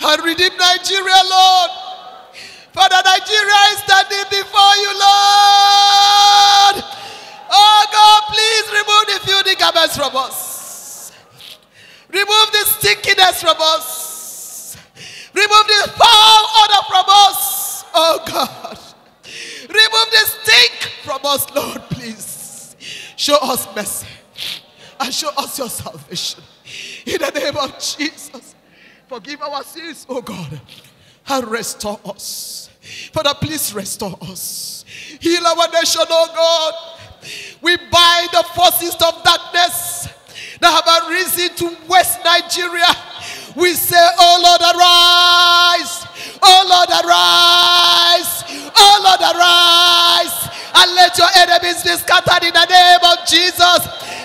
And redeem Nigeria, Lord. Father, Nigeria is standing before you, Lord. Oh God, please remove the filthy garments from us. Remove the stinkiness from us. Remove the foul odor from us. Oh God. Remove the stink from us, Lord, please. Show us mercy. And show us your salvation. In the name of Jesus. Forgive our sins, oh God. And restore us. Father, please restore us. Heal our nation, oh God. We bind the forces of darkness that have arisen to West Nigeria. We say, oh Lord, arise. Oh Lord, arise. Oh Lord, arise. And let your enemies be scattered in the name of Jesus.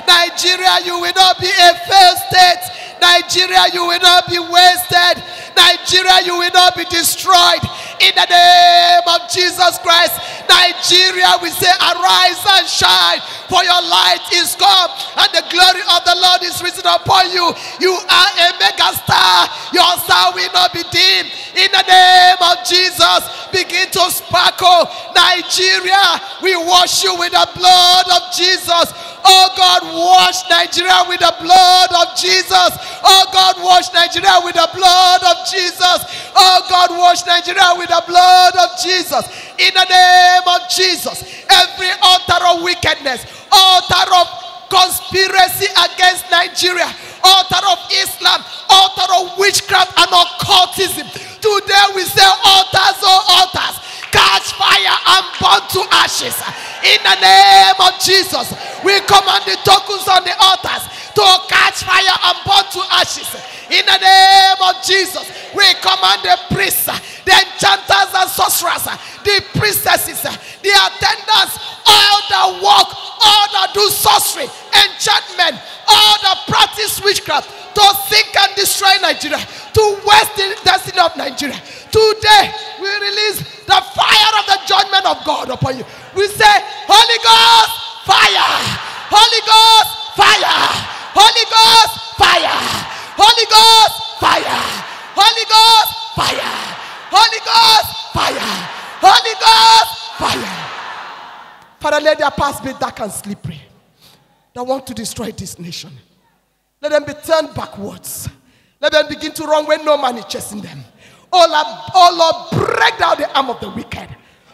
Nigeria, you will not be a failed state. Nigeria, you will not be wasted. Nigeria, you will not be destroyed. In the name of Jesus Christ, Nigeria, we say, arise and shine, for your light is come, and the glory of the Lord is risen upon you. You are a mega star. Your star will not be dim. In the name of Jesus, begin to sparkle. Nigeria, we wash you with the blood of Jesus. Oh God, wash Nigeria with the blood of Jesus. Oh God, wash Nigeria with the blood of Jesus. Oh God, wash Nigeria with the blood of Jesus. In the name of Jesus, every altar of wickedness, altar of conspiracy against Nigeria, altar of Islam, altar of witchcraft and occultism, today we say, altars, oh altars, catch fire and burn to ashes. In the name of Jesus, we command the tokens on the altars to catch fire and burn to ashes. In the name of Jesus, we command the priests, the enchanters and sorcerers, the priestesses, the attendants, all that walk, all that do sorcery, enchantment, all that practice witchcraft to seek and destroy Nigeria, to waste the destiny of Nigeria. Today, we release the fire of the judgment of God upon you. We say, Holy Ghost, fire! Holy Ghost, fire! Holy Ghost, fire! Holy Ghost, fire! Holy Ghost, fire! Holy Ghost, fire! Holy Ghost, fire! Father, let their paths be dark and slippery that want to destroy this nation. Let them be turned backwards. Let them begin to run when no man is chasing them. Oh Lord, break down the arm of the wicked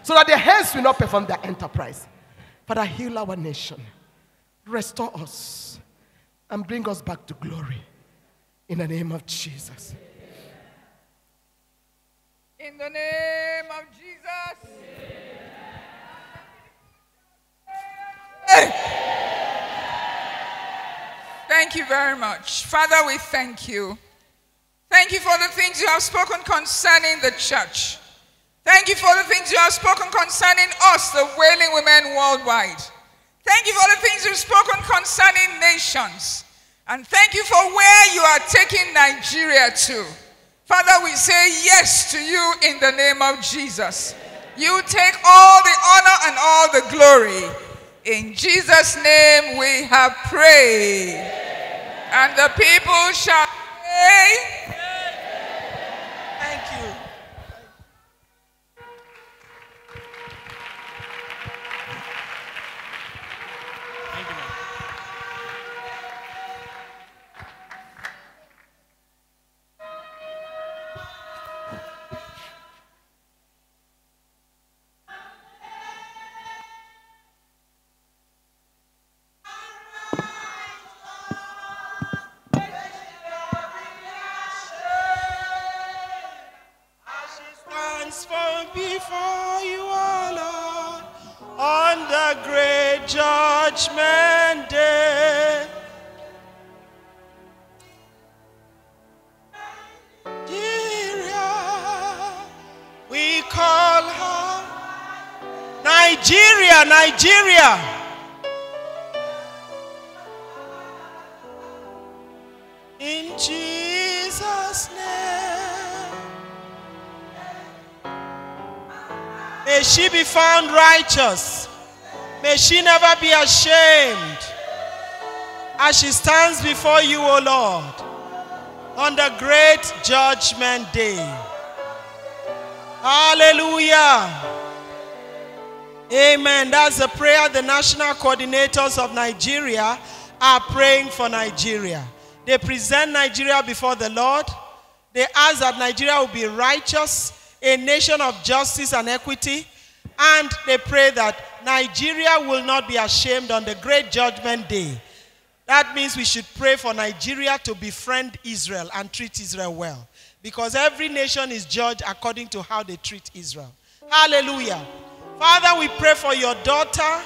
so that their hands will not perform their enterprise. Father, heal our nation. Restore us and bring us back to glory. In the name of Jesus. In the name of Jesus. Thank you very much. Father, we thank you. Thank you for the things you have spoken concerning the church. Thank you for the things you have spoken concerning us, the Wailing Women worldwide. Thank you for the things you've spoken concerning nations. And thank you for where you are taking Nigeria to. Father, we say yes to you in the name of Jesus. You take all the honor and all the glory. In Jesus' name we have prayed. And the people shall say, Thank you. Before you, O Lord, on the great judgment day. Nigeria, we call her Nigeria, Nigeria. In Jesus' name. May she be found righteous. May she never be ashamed as she stands before you, O Lord, on the great judgment day. Hallelujah. Amen. That's the prayer the national coordinators of Nigeria are praying for Nigeria. They present Nigeria before the Lord. They ask that Nigeria will be righteous, a nation of justice and equity, and they pray that Nigeria will not be ashamed on the great judgment day. That means we should pray for Nigeria to befriend Israel and treat Israel well, because every nation is judged according to how they treat Israel. Hallelujah. Father, we pray for your daughter,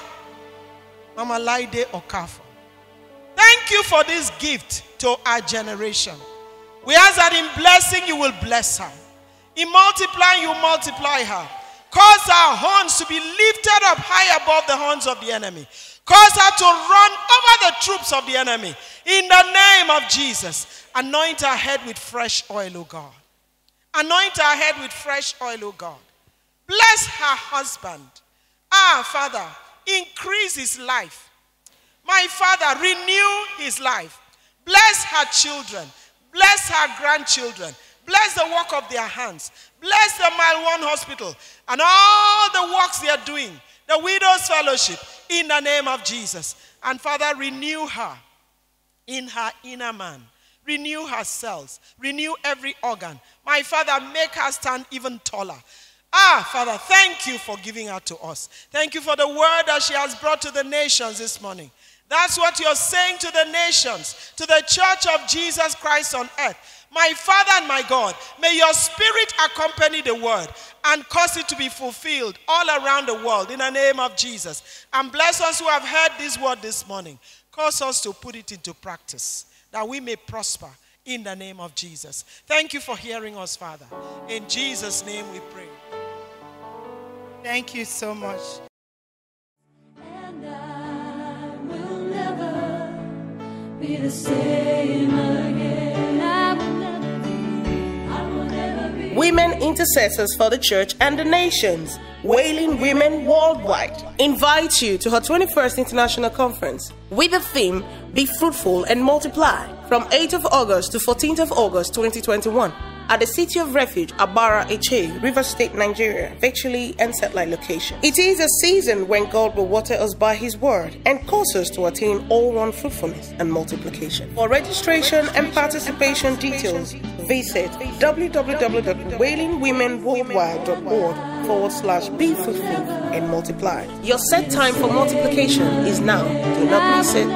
Mama Laide Okafor. Thank you for this gift to our generation. We ask that in blessing you will bless her. In multiplying you multiply her. Cause our horns to be lifted up high above the horns of the enemy. Cause her to run over the troops of the enemy. In the name of Jesus. Anoint her head with fresh oil, O God. Anoint her head with fresh oil, O God. Bless her husband. Father, increase his life. My Father, renew his life. Bless her children. Bless her grandchildren. Bless the work of their hands. Bless the Mile One Hospital and all the works they are doing. The Widows Fellowship in the name of Jesus. And Father, renew her in her inner man. Renew her cells. Renew every organ. My Father, make her stand even taller. Father, thank you for giving her to us. Thank you for the word that she has brought to the nations this morning. That's what you're saying to the nations, to the church of Jesus Christ on earth. My Father and my God, may your spirit accompany the word and cause it to be fulfilled all around the world in the name of Jesus. And bless us who have heard this word this morning. Cause us to put it into practice that we may prosper in the name of Jesus. Thank you for hearing us, Father. In Jesus' name we pray. Thank you so much. And I will never be the same again. I will never be. Women intercessors for the church and the nations, Wailing Women Worldwide, invite you to her 21st International Conference with the theme, Be Fruitful and Multiply, from 8th of August to 14th of August 2021. At the City of Refuge, Abara Eche, Rivers State, Nigeria, virtually and satellite location. It is a season when God will water us by His word and cause us to attain all-round fruitfulness and multiplication. For registration and participation details, visit www.wailingwomenworldwide.org/be fruitful and multiply. Your set time for multiplication is now. Do not miss it.